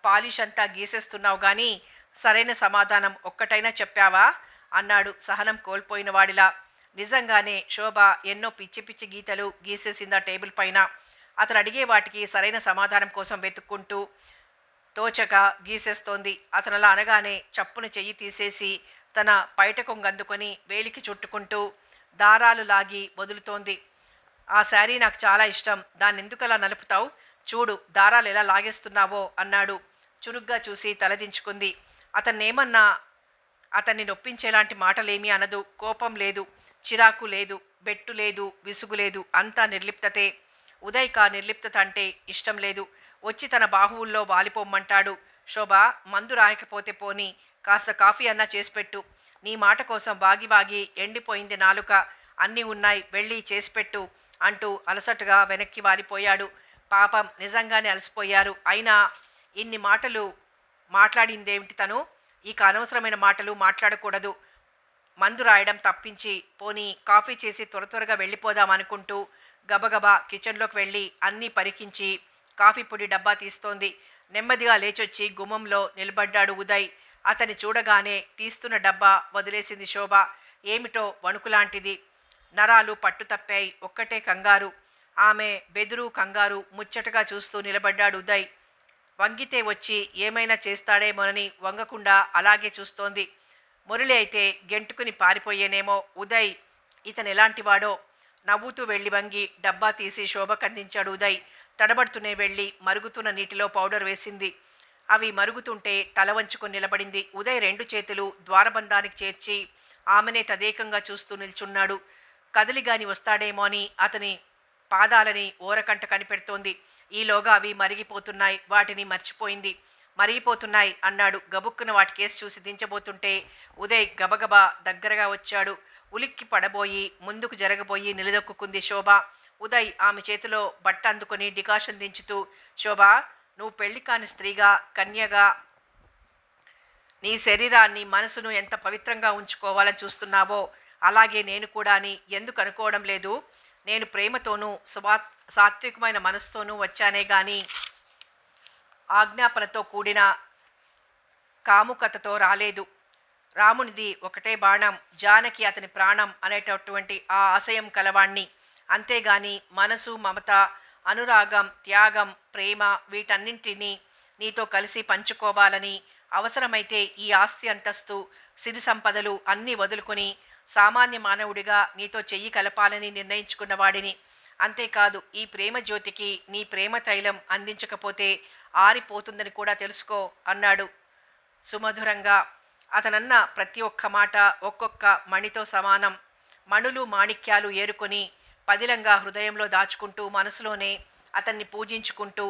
పాలిష్ అంతా గీసేస్తున్నావు కానీ సరైన సమాధానం ఒక్కటైనా చెప్పావా అన్నాడు సహనం కోల్పోయిన వాడిలా. నిజంగానే శోభ ఎన్నో పిచ్చి పిచ్చి గీతలు గీసేసింది ఆ టేబుల్ పైన. అతను అడిగే వాటికి సరైన సమాధానం కోసం వెతుక్కుంటూ తోచక గీసేస్తోంది. అతను అలా అనగానే చప్పున చెయ్యి తీసేసి తన పైట కొంగందుకొని వేలికి చుట్టుకుంటూ దారాలు లాగి వదులుతోంది. ఆ శారీ నాకు చాలా ఇష్టం, దాన్ని ఎందుకలా నలుపుతావు, చూడు దారాలు ఎలా లాగేస్తున్నావో అన్నాడు. చురుగ్గా చూసి తలదించుకుంది. అతన్నేమన్నా అతన్ని నొప్పించేలాంటి మాటలేమీ అనదు. కోపం లేదు, చిరాకు లేదు, బెట్టు లేదు, విసుగు లేదు, అంతా నిర్లిప్తతే. ఉదయ్కా నిర్లిప్తత అంటే ఇష్టం లేదు. వచ్చి తన బాహువుల్లో వాలిపోమ్మంటాడు. శోభ, మందు రాయకపోతే పోని, కాస్త కాఫీ అన్నా చేసిపెట్టు. నీ మాట కోసం వాగి వాగి ఎండిపోయింది నాలుక. అన్నీ ఉన్నాయి, వెళ్ళి చేసిపెట్టు అంటూ అలసటగా వెనక్కి వాలిపోయాడు. పాపం నిజంగానే అలసిపోయారు. అయినా ఇన్ని మాటలు మాట్లాడిందేమిటి తను? ఇక అనవసరమైన మాటలు మాట్లాడకూడదు. మందు రాయడం తప్పించి పోనీ కాఫీ చేసి త్వర త్వరగా వెళ్ళిపోదాం అనుకుంటూ గబగబా కిచెన్లోకి వెళ్ళి అన్నీ పరికించి కాఫీ పొడి డబ్బా తీస్తోంది. నెమ్మదిగా లేచొచ్చి గుమ్మంలో నిలబడ్డాడు ఉదయ్. అతన్ని చూడగానే తీస్తున్న డబ్బా వదిలేసింది శోభ. ఏమిటో వణుకులాంటిది. నరాలు పట్టుతప్పాయి. ఒక్కటే కంగారు. ఆమె బెదురు కంగారు ముచ్చటగా చూస్తూ నిలబడ్డాడు ఉదయ్. వంగితే వచ్చి ఏమైనా చేస్తాడేమోనని వంగకుండా అలాగే చూస్తోంది. మురళి అయితే గెంటుకుని పారిపోయేనేమో. ఉదయ్ ఇతను ఎలాంటివాడో. నవ్వుతూ వెళ్ళి వంగి డబ్బా తీసి శోభకందించాడు ఉదయ్. తడబడుతూనే వెళ్ళి మరుగుతున్న నీటిలో పౌడర్ వేసింది. అవి మరుగుతుంటే తల వంచుకొని నిలబడింది. ఉదయ్ రెండు చేతులు ద్వారబంధానికి చేర్చి ఆమెనే తదేకంగా చూస్తూ నిల్చున్నాడు. కదలిగాని వస్తాడేమో అని అతని పాదాలని ఓరకంట కనిపెడుతోంది. ఈలోగా అవి మరిగిపోతున్నాయి. వాటిని మర్చిపోయింది. మరిగిపోతున్నాయి అన్నాడు. గబుక్కున వాటి కేసు చూసి దించబోతుంటే ఉదయ్ గబగబా దగ్గరగా వచ్చాడు. ఉలిక్కి పడబోయి ముందుకు జరగబోయి నిలదొక్కుంది శోభ. ఉదయ్ ఆమె చేతిలో బట్ట అందుకొని డికాషన్ దించుతూ, శోభ, నువ్వు పెళ్లి కాని స్త్రీగా, కన్యగా నీ శరీరాన్ని మనసును ఎంత పవిత్రంగా ఉంచుకోవాలని చూస్తున్నావో అలాగే నేను కూడా అని ఎందుకు అనుకోవడం లేదు? నేను ప్రేమతోనూ సాత్వికమైన మనసుతోనూ వచ్చానే గాని ఆజ్ఞాపనతో కూడిన కాముకతతో రాలేదు. రామునిది ఒకటే బాణం, జానకి అతని ప్రాణం అనేటటువంటి ఆ ఆశయం కలవాణ్ణి. అంతేగాని మనసు, మమత, అనురాగం, త్యాగం, ప్రేమ వీటన్నింటినీ నీతో కలిసి పంచుకోవాలని, అవసరమైతే ఈ ఆస్తి అంతస్తు సిరి సంపదలు అన్నీ వదులుకొని సామాన్య మానవుడిగా నీతో చెయ్యి కలపాలని నిర్ణయించుకున్నవాడిని. అంతేకాదు ఈ ప్రేమ జ్యోతికి నీ ప్రేమ తైలం అందించకపోతే ఆరిపోతుందని కూడా తెలుసుకో అన్నాడు సుమధురంగా. అతనన్న ప్రతి ఒక్క మాట ఒక్కొక్క మణితో సమానం. మణులు మాణిక్యాలు ఏరుకొని పదిలంగా హృదయంలో దాచుకుంటూ మనసులోనే అతన్ని పూజించుకుంటూ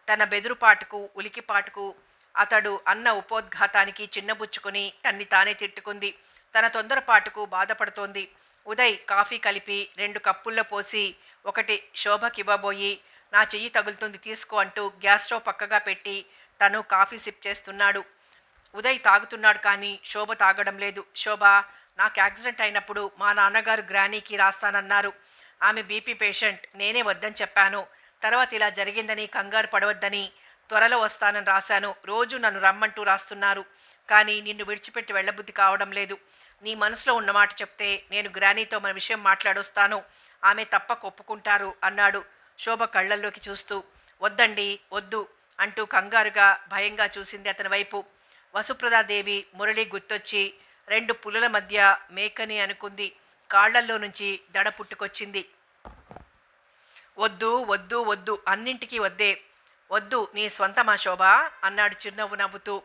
తన బెదురుపాటుకు ఉలికిపాటుకు అతడు అన్న ఉపోద్ఘాతానికి చిన్నబుచ్చుకొని తన్ని తానే తిట్టుకుంది. తన తొందరపాటుకు బాధపడుతోంది. ఉదయ్ కాఫీ కలిపి 2 కప్పుల్లో పోసి ఒకటి శోభకివ్వబోయి, నా చెయ్యి తగులుతుంది తీసుకో అంటూ గ్యాస్ స్టవ్ పక్కగా పెట్టి తను కాఫీ సిప్ చేస్తున్నాడు. ఉదయ్ తాగుతున్నాడు కానీ శోభ తాగడం లేదు. శోభ, నాకు యాక్సిడెంట్ అయినప్పుడు మా నాన్నగారు గ్రానీకి రాస్తానన్నారు. ఆమె బీపీ పేషెంట్, నేనే వద్దని చెప్పాను. తర్వాత ఇలా జరిగిందని కంగారు పడవద్దని త్వరలో వస్తానని రాశాను. రోజు నన్ను రమ్మంటూ రాస్తున్నారు. కానీ నిన్ను విడిచిపెట్టి వెళ్ళబుద్ధి కావడం లేదు. నీ మనసులో ఉన్నమాట చెప్తే నేను గ్రానీతో మన విషయం మాట్లాడొస్తాను. ఆమె తప్పక ఒప్పుకుంటారు అన్నాడు శోభ కళ్ళల్లోకి చూస్తూ. వద్దండి వద్దు అంటూ కంగారుగా భయంగా చూసింది అతని వైపు. వసుప్రదాదేవి మురళి గుర్తొచ్చి 2 పులుల మధ్య మేకని అనుకుంది. కాళ్లల్లో నుంచి దడ పుట్టుకొచ్చింది. వద్దు వద్దు వద్దు, అన్నింటికీ వద్దే. వద్దు, నీ స్వంతమా శోభ అన్నాడు చిరునవ్వు నవ్వుతూ.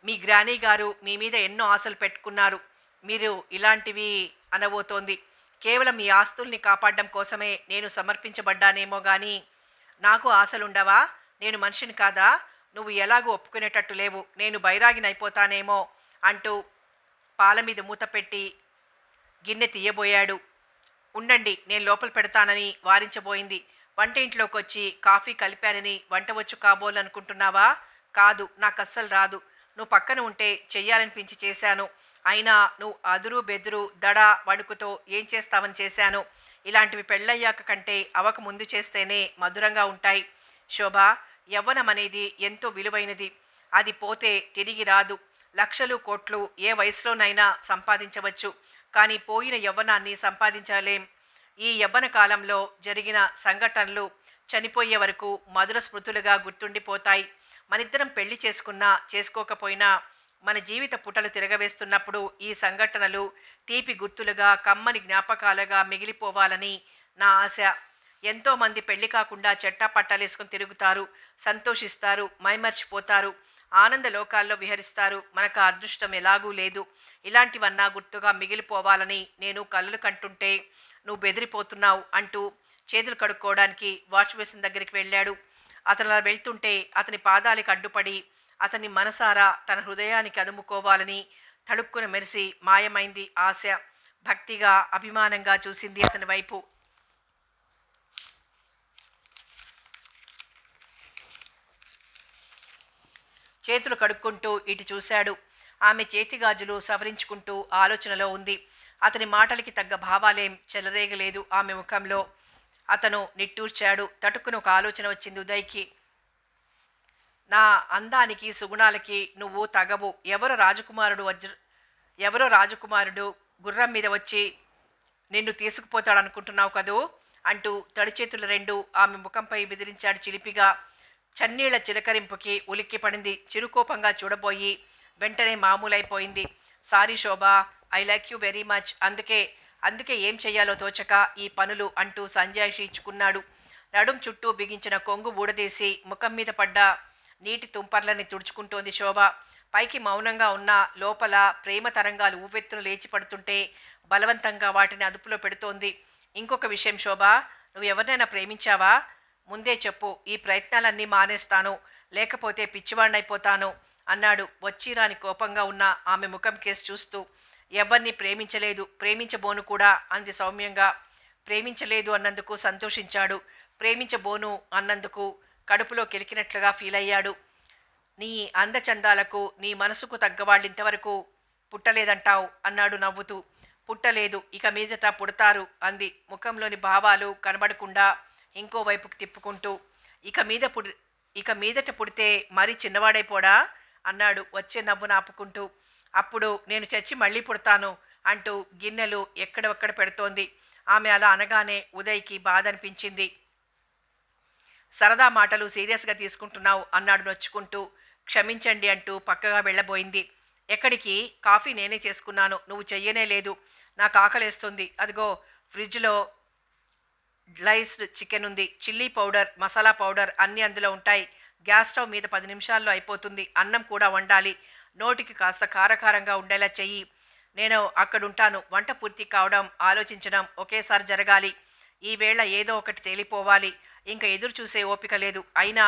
మీ గ్రానీ గారు మీ మీద ఎన్నో ఆశలు పెట్టుకున్నారు. మీరు ఇలాంటివి అనబోతోంది. కేవలం ఈ ఆస్తుల్ని కాపాడడం కోసమే నేను సమర్పించబడ్డానేమో గాని నాకు ఆశలుండవా? నేను మనిషిని కాదా? నువ్వు ఎలాగూ ఒప్పుకునేటట్టు లేవు. నేను బైరాగినైపోతానేమో అంటూ పాల మీద మూత పెట్టి గిన్నె తీయబోయాడు. ఉండండి, నేను లోపల పెడతానని వారించబోయింది. వంటింట్లోకొచ్చి కాఫీ కలిపానని వంట వచ్చు కాబోలనుకుంటున్నావా? కాదు, నాకస్సలు రాదు. నువ్వు పక్కన ఉంటే చెయ్యాలనిపించి చేశాను. అయినా నువ్వు అదురు బెదురు దడ వణుకుతో ఏం చేస్తావని చేశాను. ఇలాంటివి పెళ్ళయ్యాక కంటే అవక ముందు చేస్తేనే మధురంగా ఉంటాయి. శోభ, యవ్వనం అనేది ఎంతో విలువైనది. అది పోతే తిరిగి రాదు. లక్షలు కోట్లు ఏ వయసులోనైనా సంపాదించవచ్చు, కానీ పోయిన యవ్వనాన్ని సంపాదించలేం. ఈ యవ్వన కాలంలో జరిగిన సంఘటనలు చనిపోయే వరకు మధుర స్మృతులుగా గుర్తుండిపోతాయి. మనిద్దరం పెళ్లి చేసుకున్నా చేసుకోకపోయినా మన జీవిత పుటలు తిరగవేస్తున్నప్పుడు ఈ సంఘటనలు తీపి గుర్తులుగా కమ్మని జ్ఞాపకాలుగా మిగిలిపోవాలని నా ఆశ. ఎంతోమంది పెళ్లి కాకుండా చెట్టా పట్టాలేసుకొని తిరుగుతారు, సంతోషిస్తారు, మైమర్చిపోతారు, ఆనంద లోకాల్లో విహరిస్తారు. మనకు ఆ అదృష్టం ఎలాగూ లేదు. ఇలాంటివన్నా గుర్తుగా మిగిలిపోవాలని నేను కలలు కంటుంటే నువ్వు బెదిరిపోతున్నావు అంటూ చేతులు కడుక్కోవడానికి వాష్ బేసిన్ దగ్గరికి వెళ్ళాడు. అతను అలా వెళ్తుంటే అతని పాదాలకు అడ్డుపడి అతని మనసారా తన హృదయానికి అదుముకోవాలని తడుక్కున మెరిసి మాయమైంది ఆశ. భక్తిగా అభిమానంగా చూసింది అతని వైపు. చేతులు కడుక్కుంటూ ఇటు చూశాడు. ఆమె చేతిగాజులు సవరించుకుంటూ ఆలోచనలో ఉంది. అతని మాటలకి తగ్గ భావాలేం చెలరేగలేదు ఆమె ముఖంలో. అతను నిట్టూర్చాడు. తటుకుని ఒక ఆలోచన వచ్చింది ఉదయ్కి. నా అందానికి సుగుణాలకి నువ్వు తగవు. ఎవరో రాజకుమారుడు గుర్రం మీద వచ్చి నిన్ను తీసుకుపోతాడనుకుంటున్నావు కదూ అంటూ తడి చేతులు రెండు ఆమె ముఖంపై విదిలించాడు చిలిపిగా. చన్నీళ్ల చిలకరింపుకి ఉలిక్కి పడింది. చిరుకోపంగా చూడబోయి వెంటనే మామూలైపోయింది. Sorry Shobha, I like you very much. అందుకే ఏం చెయ్యాలో తోచక ఈ పనులు అంటూ సంజాయిషి ఇచ్చుకున్నాడు. నడుం చుట్టూ బిగించిన కొంగు ఊడదీసి ముఖం మీద పడ్డ నీటి తుంపర్లని తుడుచుకుంటోంది శోభ. పైకి మౌనంగా ఉన్న లోపల ప్రేమ తరంగాలు ఊవెత్తును లేచి పడుతుంటే బలవంతంగా వాటిని అదుపులో పెడుతోంది. ఇంకొక విషయం శోభ, నువ్వు ఎవరినైనా ప్రేమించావా? ముందే చెప్పు, ఈ ప్రయత్నాలన్నీ మానేస్తాను, లేకపోతే పిచ్చివాణ్ణైపోతాను అన్నాడు వచ్చిరాని కోపంగా ఉన్న ఆమె ముఖం కేసు చూస్తూ. ఎవరిని ప్రేమించలేదు, ప్రేమించబోను కూడా అంది సౌమ్యంగా. ప్రేమించలేదు అన్నందుకు సంతోషించాడు. ప్రేమించబోను అన్నందుకు కడుపులో కెలికినట్లుగా ఫీల్ అయ్యాడు. నీ అందచందాలకు నీ మనసుకు తగ్గవాళ్ళు ఇంతవరకు పుట్టలేదంటావు అన్నాడు నవ్వుతూ. పుట్టలేదు, ఇక మీదట పుడతారు అంది ముఖంలోని భావాలు కనబడకుండా ఇంకోవైపుకు తిప్పుకుంటూ. ఇక మీదట పుడితే మరీ చిన్నవాడైపోడా అన్నాడు వచ్చే నవ్వును ఆపుకుంటూ. అప్పుడు నేను చచ్చి మళ్ళీ పుడతాను అంటూ గిన్నెలు ఎక్కడొక్కడ పెడుతోంది. ఆమె అలా అనగానే ఉదయ్కి బాధ అనిపించింది. సరదా మాటలు సీరియస్గా తీసుకుంటున్నావు అన్నాడు నొచ్చుకుంటూ. క్షమించండి అంటూ పక్కగా వెళ్ళబోయింది. ఎక్కడికి? కాఫీ నేనే చేసుకున్నాను, నువ్వు చెయ్యనే లేదు. నాకు ఆకలేస్తుంది. అదిగో ఫ్రిడ్జ్లో గ్లైస్డ్ చికెన్ ఉంది. చిల్లీ పౌడర్, మసాలా పౌడర్ అన్నీ అందులో ఉంటాయి. గ్యాస్ స్టవ్ మీద 10 నిమిషాల్లో అయిపోతుంది. అన్నం కూడా వండాలి. నోటికి కాస్త కారకారంగా ఉండేలా చెయ్యి. నేను అక్కడుంటాను. వంట పూర్తి కావడం, ఆలోచించడం ఒకేసారి జరగాలి. ఈవేళ ఏదో ఒకటి తేలిపోవాలి. ఇంకా ఎదురు చూసే ఓపిక లేదు. అయినా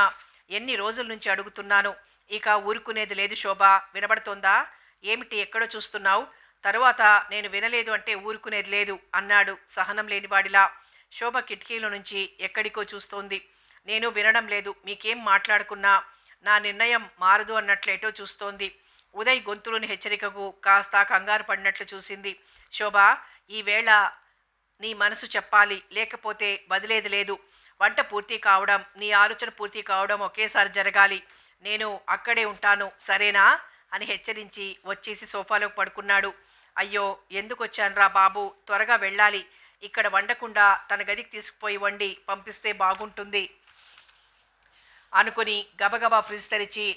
ఎన్ని రోజుల నుంచి అడుగుతున్నాను. ఇక ఊరుకునేది లేదు శోభ. వినబడుతోందా? ఏమిటి ఎక్కడో చూస్తున్నావు? తరువాత నేను వినలేదు అంటే ఊరుకునేది లేదు అన్నాడు సహనం లేనివాడిలా. శోభ కిటికీలో నుంచి ఎక్కడికో చూస్తోంది. నేను వినడం లేదు. మీకేం మాట్లాడుకున్నా నా నిర్ణయం మారదు అన్నట్లేటో చూస్తోంది. ఉదయ్ గొంతులోని హెచ్చరికకు కాస్త కంగారు పడినట్లు చూసింది. శోభ, ఈవేళ నీ మనసు చెప్పాలి, లేకపోతే వదిలేది లేదు. వంట పూర్తి కావడం, నీ ఆలోచన పూర్తి కావడం ఒకేసారి జరగాలి. నేను అక్కడే ఉంటాను, సరేనా అని హెచ్చరించి వచ్చేసి సోఫాలోకి పడుకున్నాడు. అయ్యో, ఎందుకు వచ్చానురా బాబు, త్వరగా వెళ్ళాలి. ఇక్కడ వండకుండా తన గదికి తీసుకుపోయి వండి పంపిస్తే బాగుంటుంది అనుకుని గబగబా ఫ్రిడ్జ్ తెరిచి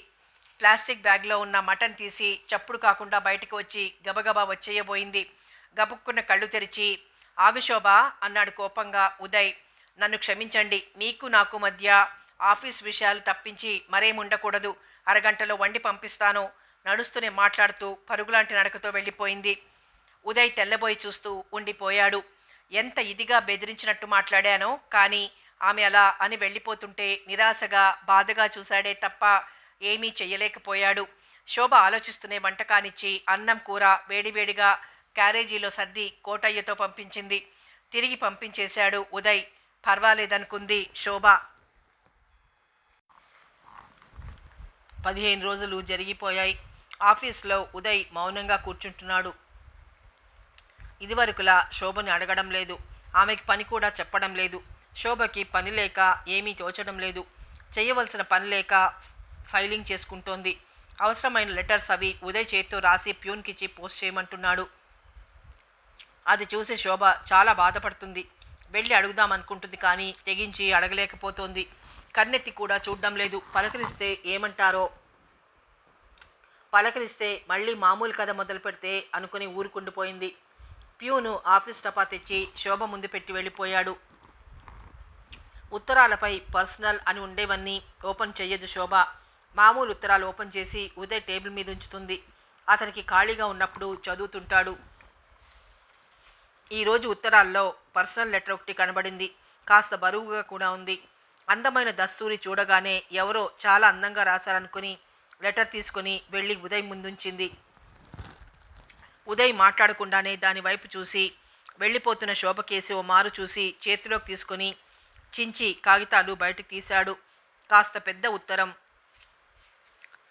ప్లాస్టిక్ బ్యాగ్లో ఉన్న మటన్ తీసి చప్పుడు కాకుండా బయటకు వచ్చి గబగబా వచ్చేయబోయింది. గబుక్కున్న కళ్ళు తెరిచి, ఆగు శోభ అన్నాడు కోపంగా ఉదయ్. నన్ను క్షమించండి. మీకు నాకు మధ్య ఆఫీస్ విషయాలు తప్పించి మరేముండకూడదు. అరగంటలో వండి పంపిస్తాను నడుస్తూనే మాట్లాడుతూ పరుగులాంటి నడకతో వెళ్ళిపోయింది. ఉదయ్ తెల్లబోయి చూస్తూ ఉండిపోయాడు. ఎంత ఇదిగా బెదిరించినట్టు మాట్లాడానో, కానీ ఆమె అలా అని వెళ్ళిపోతుంటే నిరాశగా, బాధగా చూశాడే తప్ప ఏమీ చెయ్యలేకపోయాడు. శోభ ఆలోచిస్తూనే వంట కానిచ్చి అన్నం, కూర వేడివేడిగా క్యారేజీలో సర్ది కోటయ్యతో పంపించింది. తిరిగి పంపించేశాడు ఉదయ్. పర్వాలేదనుకుంది శోభ. 15 రోజులు జరిగిపోయాయి. ఆఫీస్లో ఉదయ్ మౌనంగా కూర్చుంటున్నాడు. ఇదివరకులా శోభని అడగడం లేదు. ఆమెకి పని కూడా చెప్పడం లేదు. శోభకి పని లేక ఏమీ తోచడం లేదు. చేయవలసిన పని లేక ఫైలింగ్ చేసుకుంటోంది. అవసరమైన లెటర్స్ అవి ఉదయ్ చేత్తో రాసి ప్యూన్కిచ్చి పోస్ట్ చేయమంటున్నాడు. అది చూసి శోభ చాలా బాధపడుతుంది. వెళ్ళి అడుగుదామనుకుంటుంది, కానీ తెగించి అడగలేకపోతోంది. కన్నెత్తి కూడా చూడ్డం లేదు. పలకరిస్తే మళ్ళీ మామూలు కథ మొదలు పెడితే అనుకుని ఊరుకుండిపోయింది. ప్యూను ఆఫీస్ టపా తెచ్చి శోభ ముందు పెట్టి వెళ్ళిపోయాడు. ఉత్తరాలపై పర్సనల్ అని ఉండేవన్నీ ఓపెన్ చెయ్యదు శోభ. మామూలు ఉత్తరాలు ఓపెన్ చేసి ఉదయ్ టేబుల్ మీద ఉంచుతుంది. అతనికి ఖాళీగా ఉన్నప్పుడు చదువుతుంటాడు. ఈరోజు ఉత్తరాల్లో పర్సనల్ లెటర్ ఒకటి కనబడింది. కాస్త బరువుగా కూడా ఉంది. అందమైన దస్తూరి చూడగానే ఎవరో చాలా అందంగా రాశారనుకుని లెటర్ తీసుకుని వెళ్ళి ఉదయ్ ముందుంచింది. ఉదయ్ మాట్లాడకుండానే దాని వైపు చూసి వెళ్ళిపోతున్న శోభకేసి ఓ మారు చూసి చేతిలోకి తీసుకుని చించి కాగితాలు బయటికి తీశాడు. కాస్త పెద్ద ఉత్తరం,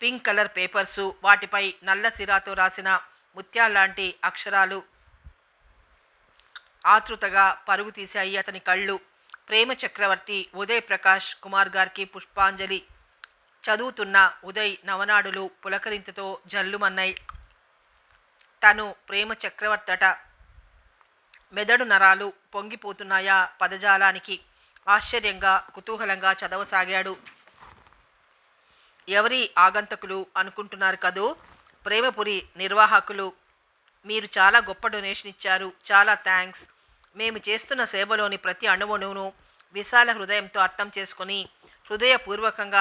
పింక్ కలర్ పేపర్సు, వాటిపై నల్ల సిరాతో రాసిన ముత్యాల్లాంటి అక్షరాలు. ఆతృతగా పరుగు తీశాయి అతని కళ్ళు. ప్రేమ చక్రవర్తి ఉదయ్ ప్రకాష్ కుమార్ గారికి పుష్పాంజలి. చదువుతున్న ఉదయ్ నవనాడులు పులకరింతతో జల్లుమన్నాయి. తను ప్రేమ చక్రవర్తట. మెదడు నరాలు పొంగిపోతున్నాయా పదజాలానికి. ఆశ్చర్యంగా కుతూహలంగా చదవసాగాడు. ఎవరి ఆగంతకులు అనుకుంటున్నారు కదూ, ప్రేమపురి నిర్వాహకులు. మీరు చాలా గొప్ప డొనేషన్ ఇచ్చారు. చాలా థ్యాంక్స్. మేము చేస్తున్న సేవలోని ప్రతి అణువును విశాల హృదయంతో అర్థం చేసుకుని హృదయపూర్వకంగా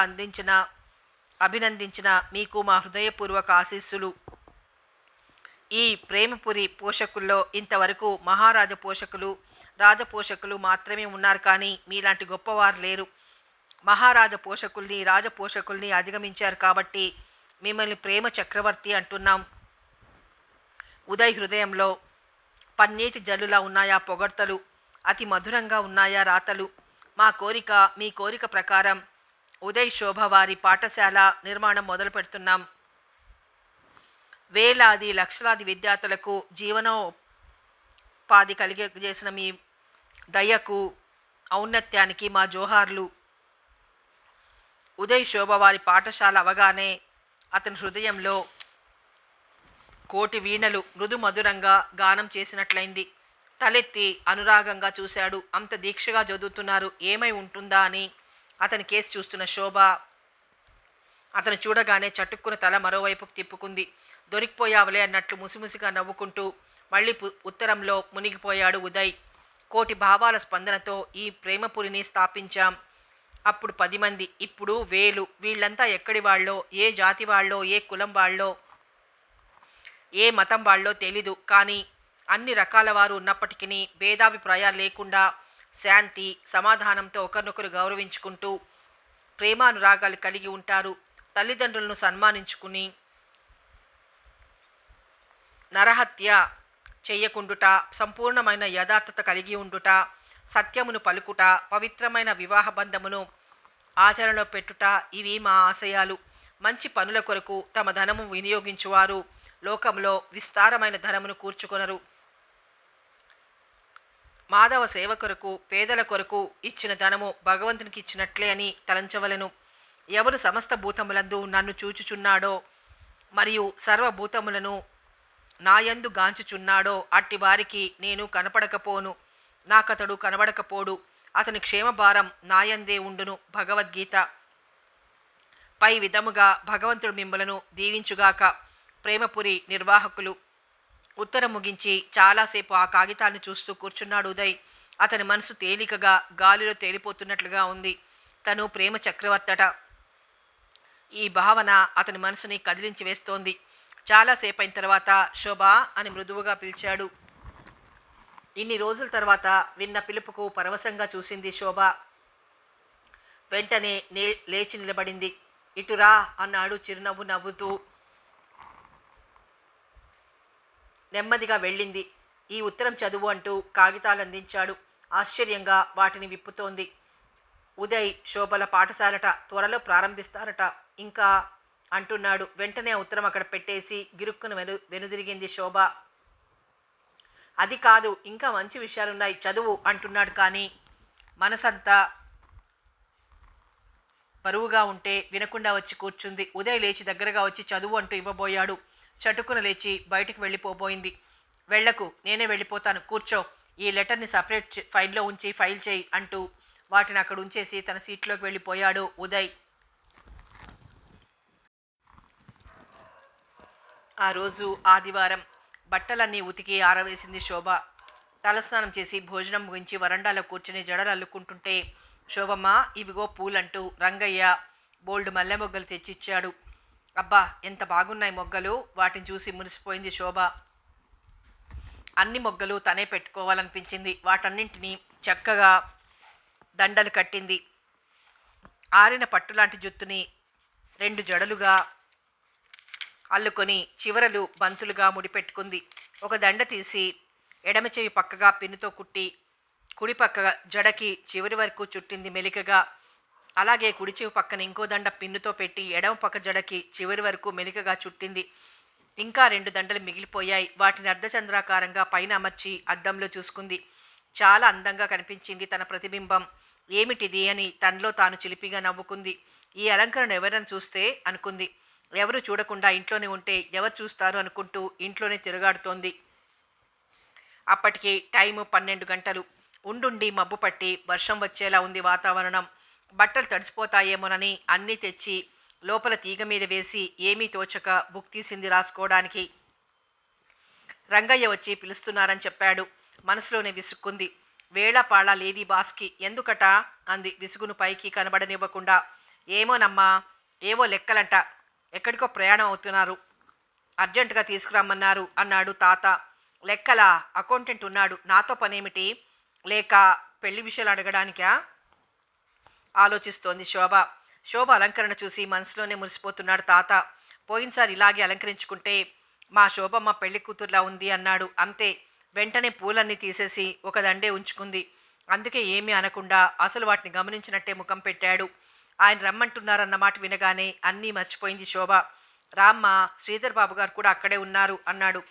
అభినందించిన మీకు మా హృదయపూర్వక ఆశీస్సులు. ఈ ప్రేమపురి పోషకుల్లో ఇంతవరకు మహారాజ పోషకులు, రాజపోషకులు మాత్రమే ఉన్నారు, కానీ మీలాంటి గొప్పవారు లేరు. మహారాజ పోషకుల్ని, రాజపోషకుల్ని అధిగమించారు కాబట్టి మిమ్మల్ని ప్రేమ చక్రవర్తి అంటున్నాం. ఉదయ్ హృదయంలో పన్నీటి జల్లులా ఉన్నాయా పొగడ్తలు, అతి మధురంగా ఉన్నాయా రాతలు. మీ కోరిక ప్రకారం ఉదయ్ శోభ వారి పాఠశాల నిర్మాణం మొదలు పెడుతున్నాం. వేలాది లక్షలాది విద్యార్థులకు జీవనోపాధి కలిగజేసిన మీ దయకు, ఔన్నత్యానికి మా జోహార్లు. ఉదయ్ శోభ వారి పాఠశాల అవగానే అతని హృదయంలో కోటి వీణలు మృదు మధురంగా గానం చేసినట్లయింది. తలెత్తి అనురాగంగా చూశాడు. అంత దీక్షగా చదువుతున్నారు, ఏమై ఉంటుందా అని అతని కేసు చూస్తున్న శోభ అతను చూడగానే చటుక్కున తల మరోవైపుకు తిప్పుకుంది. దొరికిపోయావులే అన్నట్లు ముసిముసిగా నవ్వుకుంటూ మళ్ళీ ఉత్తరంలో మునిగిపోయాడు ఉదయ్. కోటి భావాల స్పందనతో ఈ ప్రేమపురిని స్థాపించాం. అప్పుడు 10 మంది, ఇప్పుడు 1000. వీళ్ళంతా ఎక్కడి వాళ్ళో, ఏ జాతి వాళ్ళో, ఏ కులం వాళ్ళో, ఏ మతం వాళ్ళో తెలీదు, కానీ అన్ని రకాల వారు ఉన్నప్పటికీ భేదాభిప్రాయాలు లేకుండా శాంతి సమాధానంతో ఒకరినొకరు గౌరవించుకుంటూ ప్రేమానురాగాలు కలిగి ఉంటారు. తల్లిదండ్రులను సన్మానించుకుని నరహత్య చెయ్యకుండుట, సంపూర్ణమైన యథార్థత కలిగి ఉండుట, సత్యమును పలుకుట, పవిత్రమైన వివాహ బంధమును ఆచరణలో పెట్టుట, ఇవి మా ఆశయాలు. మంచి పనుల కొరకు తమ ధనము వినియోగించువారు లోకంలో విస్తారమైన ధనమును కూర్చుకొనరు. మాధవ సేవ కొరకు, పేదల కొరకు ఇచ్చిన ధనము భగవంతునికి ఇచ్చినట్లే అని తలంచవలను. ఎవరు సమస్త భూతములందు నన్ను చూచుచున్నాడో మరియు సర్వభూతములను నాయందు గాంచుచున్నాడో అట్టి వారికి నేను కనపడకపోను, నాకతడు కనబడకపోడు. అతని క్షేమభారం నాయందే ఉండును. భగవద్గీత. పై విధముగా భగవంతుడు మిమ్మలను దీవించుగాక. ప్రేమపురి నిర్వాహకులు. ఉత్తరం ముగించి చాలాసేపు ఆ కాగితాన్ని చూస్తూ కూర్చున్నాడు ఉదయ్. అతని మనసు తేలికగా గాలిలో తేలిపోతున్నట్లుగా ఉంది. తను ప్రేమ చక్రవర్తట. ఈ భావన అతని మనసుని కదిలించి వేస్తోంది. చాలాసేపు అయిన తర్వాత శోభా అని మృదువుగా పిలిచాడు. ఇన్ని రోజుల తర్వాత విన్న పిలుపుకు పరవశంగా చూసింది శోభ. వెంటనే లేచి నిలబడింది. ఇటురా అన్నాడు చిరునవ్వు నవ్వుతూ. నెమ్మదిగా వెళ్ళింది. ఈ ఉత్తరం చదువు అంటూ కాగితాలు అందించాడు. ఆశ్చర్యంగా వాటిని విప్పుతోంది. ఉదయ్ శోభల పాఠశాలట, త్వరలో ప్రారంభిస్తారట ఇంకా అంటున్నాడు. వెంటనే ఆ ఉత్తరం అక్కడ పెట్టేసి గిరుక్కును వెనుదిరిగింది శోభ. అది కాదు, ఇంకా మంచి విషయాలున్నాయి, చదువు అంటున్నాడు. కానీ మనసంతా బరువుగా ఉంటే వినకుండా వచ్చి కూర్చుంది. ఉదయ్ లేచి దగ్గరగా వచ్చి చదువు అంటూ ఇవ్వబోయాడు. చటుకున లేచి బయటికి వెళ్ళిపోబోయింది. వెళ్లకు, నేనే వెళ్ళిపోతాను, కూర్చో, ఈ లెటర్ని సపరేట్ ఫైల్లో ఉంచి ఫైల్ చేయి అంటూ వాటిని అక్కడ ఉంచేసి తన సీట్లోకి వెళ్ళిపోయాడు ఉదయ్. ఆ రోజు ఆదివారం. బట్టలన్నీ ఉతికి ఆరవేసింది శోభ. తలస్నానం చేసి భోజనం ముగించి వరండాలో కూర్చుని జడలు అల్లుకుంటుంటే, శోభమ్మ ఇవిగో పూలంటూ రంగయ్య బోల్డ్ మల్లె మొగ్గలు తెచ్చిచ్చాడు. అబ్బా ఎంత బాగున్నాయి మొగ్గలు, వాటిని చూసి మురిసిపోయింది శోభ. అన్ని మొగ్గలు తనే పెట్టుకోవాలనిపించింది. వాటన్నింటినీ చక్కగా దండలు కట్టింది. ఆరిన పట్టులాంటి జుత్తుని 2 జడలుగా అల్లుకొని చివరలు బంతులుగా ముడిపెట్టుకుంది. ఒక దండ తీసి ఎడమ చెవి పక్కగా పిన్నుతో కుట్టి కుడి పక్క జడకి చివరి వరకు చుట్టింది మెలికగా. అలాగే కుడి చెవి పక్కన ఇంకో దండ పిన్నుతో పెట్టి ఎడమ పక్క జడకి చివరి వరకు మెలికగా చుట్టింది. ఇంకా 2 దండలు మిగిలిపోయాయి. వాటిని అర్ధచంద్రాకారంగా పైన అమర్చి అద్దంలో చూసుకుంది. చాలా అందంగా కనిపించింది తన ప్రతిబింబం. ఏమిటిది అని తనలో తాను చిలిపిగా నవ్వుకుంది. ఈ అలంకరణ ఎవరైనా చూస్తే అనుకుంది. ఎవరు చూడకుండా ఇంట్లోనే ఉంటే ఎవరు చూస్తారు అనుకుంటూ ఇంట్లోనే తిరుగాడుతోంది. అప్పటికి టైము 12 గంటలు. ఉండుండి మబ్బు పట్టి వర్షం వచ్చేలా ఉంది వాతావరణం. బట్టలు తడిసిపోతాయేమోనని అన్నీ తెచ్చి లోపల తీగ మీద వేసి ఏమీ తోచక బుక్ తీసింది రాసుకోవడానికి. రంగయ్య వచ్చి పిలుస్తున్నారని చెప్పాడు. మనసులోనే విసుక్కుంది. వేళాపాళా లేది బాస్కి. ఎందుకట అంది విసుగును పైకి కనబడనివ్వకుండా. ఏమోనమ్మా, ఏవో లెక్కలంట, ఎక్కడికో ప్రయాణం అవుతున్నారు, అర్జెంటుగా తీసుకురమ్మన్నారు అన్నాడు తాత. లెక్కలా? అకౌంటెంట్ ఉన్నాడు, నాతో పనేమిటి? లేక పెళ్లి విషయాలు అడగడానికా ఆలోచిస్తోంది శోభ. శోభ అలంకరణ చూసి మనసులోనే మురిసిపోతున్నాడు తాత. పోయినసారి ఇలాగే అలంకరించుకుంటే మా శోభమ్మ పెళ్లి కూతుర్లా ఉంది అన్నాడు. అంతే, వెంటనే పూలన్నీ తీసేసి ఒక దండే ఉంచుకుంది. అందుకే ఏమీ అనకుండా అసలు వాటిని గమనించినట్టే ముఖం పెట్టాడు. ఆయన రమ్మంటున్నారన్నమాట వినగానే అన్నీ మర్చిపోయింది శోభ. రామ్మ, శ్రీధర్ బాబు గారు కూడా అక్కడే ఉన్నారు అన్నాడు.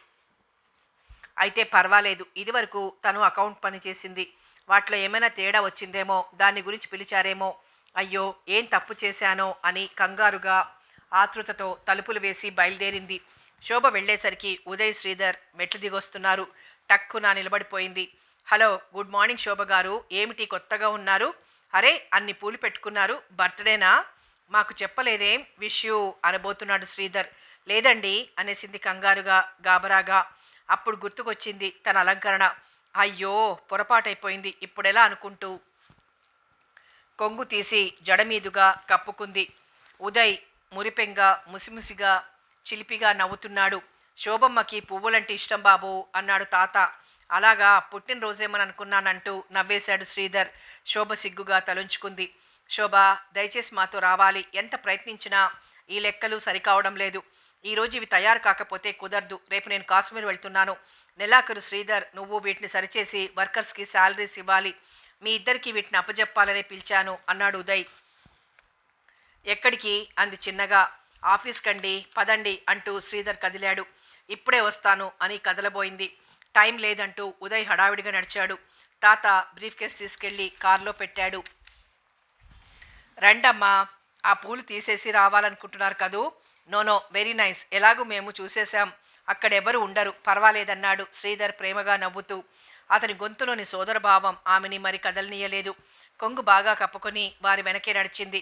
అయితే పర్వాలేదు, ఇదివరకు తను అకౌంట్ పని చేసింది, వాటిలో ఏమైనా తేడా వచ్చిందేమో, దాని గురించి పిలిచారేమో, అయ్యో ఏం తప్పు చేశానో అని కంగారుగా ఆతృతతో తలుపులు వేసి బయలుదేరింది. శోభ వెళ్ళేసరికి ఉదయ్ శ్రీధర్ మెట్లు దిగొస్తున్నారు. టక్కున నిలబడిపోయింది. హలో, గుడ్ మార్నింగ్ శోభ గారు, ఏమిటి కొత్తగా ఉన్నారు? అరే అన్ని పూలు పెట్టుకున్నారు, బర్త్డేనా? మాకు చెప్పలేదేం? విష్ యూ అనబోతున్నాడు శ్రీధర్. లేదండి అనేసింది కంగారుగా గాబరాగా. అప్పుడు గుర్తుకొచ్చింది తన అలంకరణ. అయ్యో పొరపాటైపోయింది, ఇప్పుడెలా అనుకుంటూ కొంగు తీసి జడమీదుగా కప్పుకుంది. ఉదయ్ మురిపెంగా ముసిముసిగా చిలిపిగా నవ్వుతున్నాడు. శోభమ్మకి పువ్వులంటే ఇష్టం బాబు అన్నాడు తాత. అలాగా, పుట్టినరోజేమని అనుకున్నానంటూ నవ్వేశాడు శ్రీధర్. శోభ సిగ్గుగా తలుంచుకుంది. శోభ, దయచేసి మాతో రావాలి, ఎంత ప్రయత్నించినా ఈ లెక్కలు సరికావడం లేదు. ఈరోజు ఇవి తయారు కాకపోతే కుదరదు. రేపు నేను కాశ్మీర్ వెళ్తున్నాను. నెలాఖరు శ్రీధర్, నువ్వు వీటిని సరిచేసి వర్కర్స్కి శాలరీస్ ఇవ్వాలి. మీ ఇద్దరికి వీటిని అప్పజెప్పాలని పిలిచాను అన్నాడు ఉదయ్. ఎక్కడికి అంది చిన్నగా. ఆఫీస్కండి, పదండి అంటూ శ్రీధర్ కదిలాడు. ఇప్పుడే వస్తాను అని కదలబోయింది. టైం లేదంటూ ఉదయ్ హడావిడిగా నడిచాడు. తాత బ్రీఫ్ కేస్ తీసుకెళ్లి కారులో పెట్టాడు. రండమ్మా, ఆ పూలు తీసేసి రావాలనుకుంటున్నారు కదూ? నో, వెరీ నైస్, ఎలాగూ మేము చూసేశాం, అక్కడెవరు ఉండరు, పర్వాలేదన్నాడు శ్రీధర్ ప్రేమగా నవ్వుతూ. అతని గొంతులోని సోదరభావం ఆమెని మరి కదలనీయలేదు. కొంగు బాగా కప్పుకొని వారి వెనకే నడిచింది.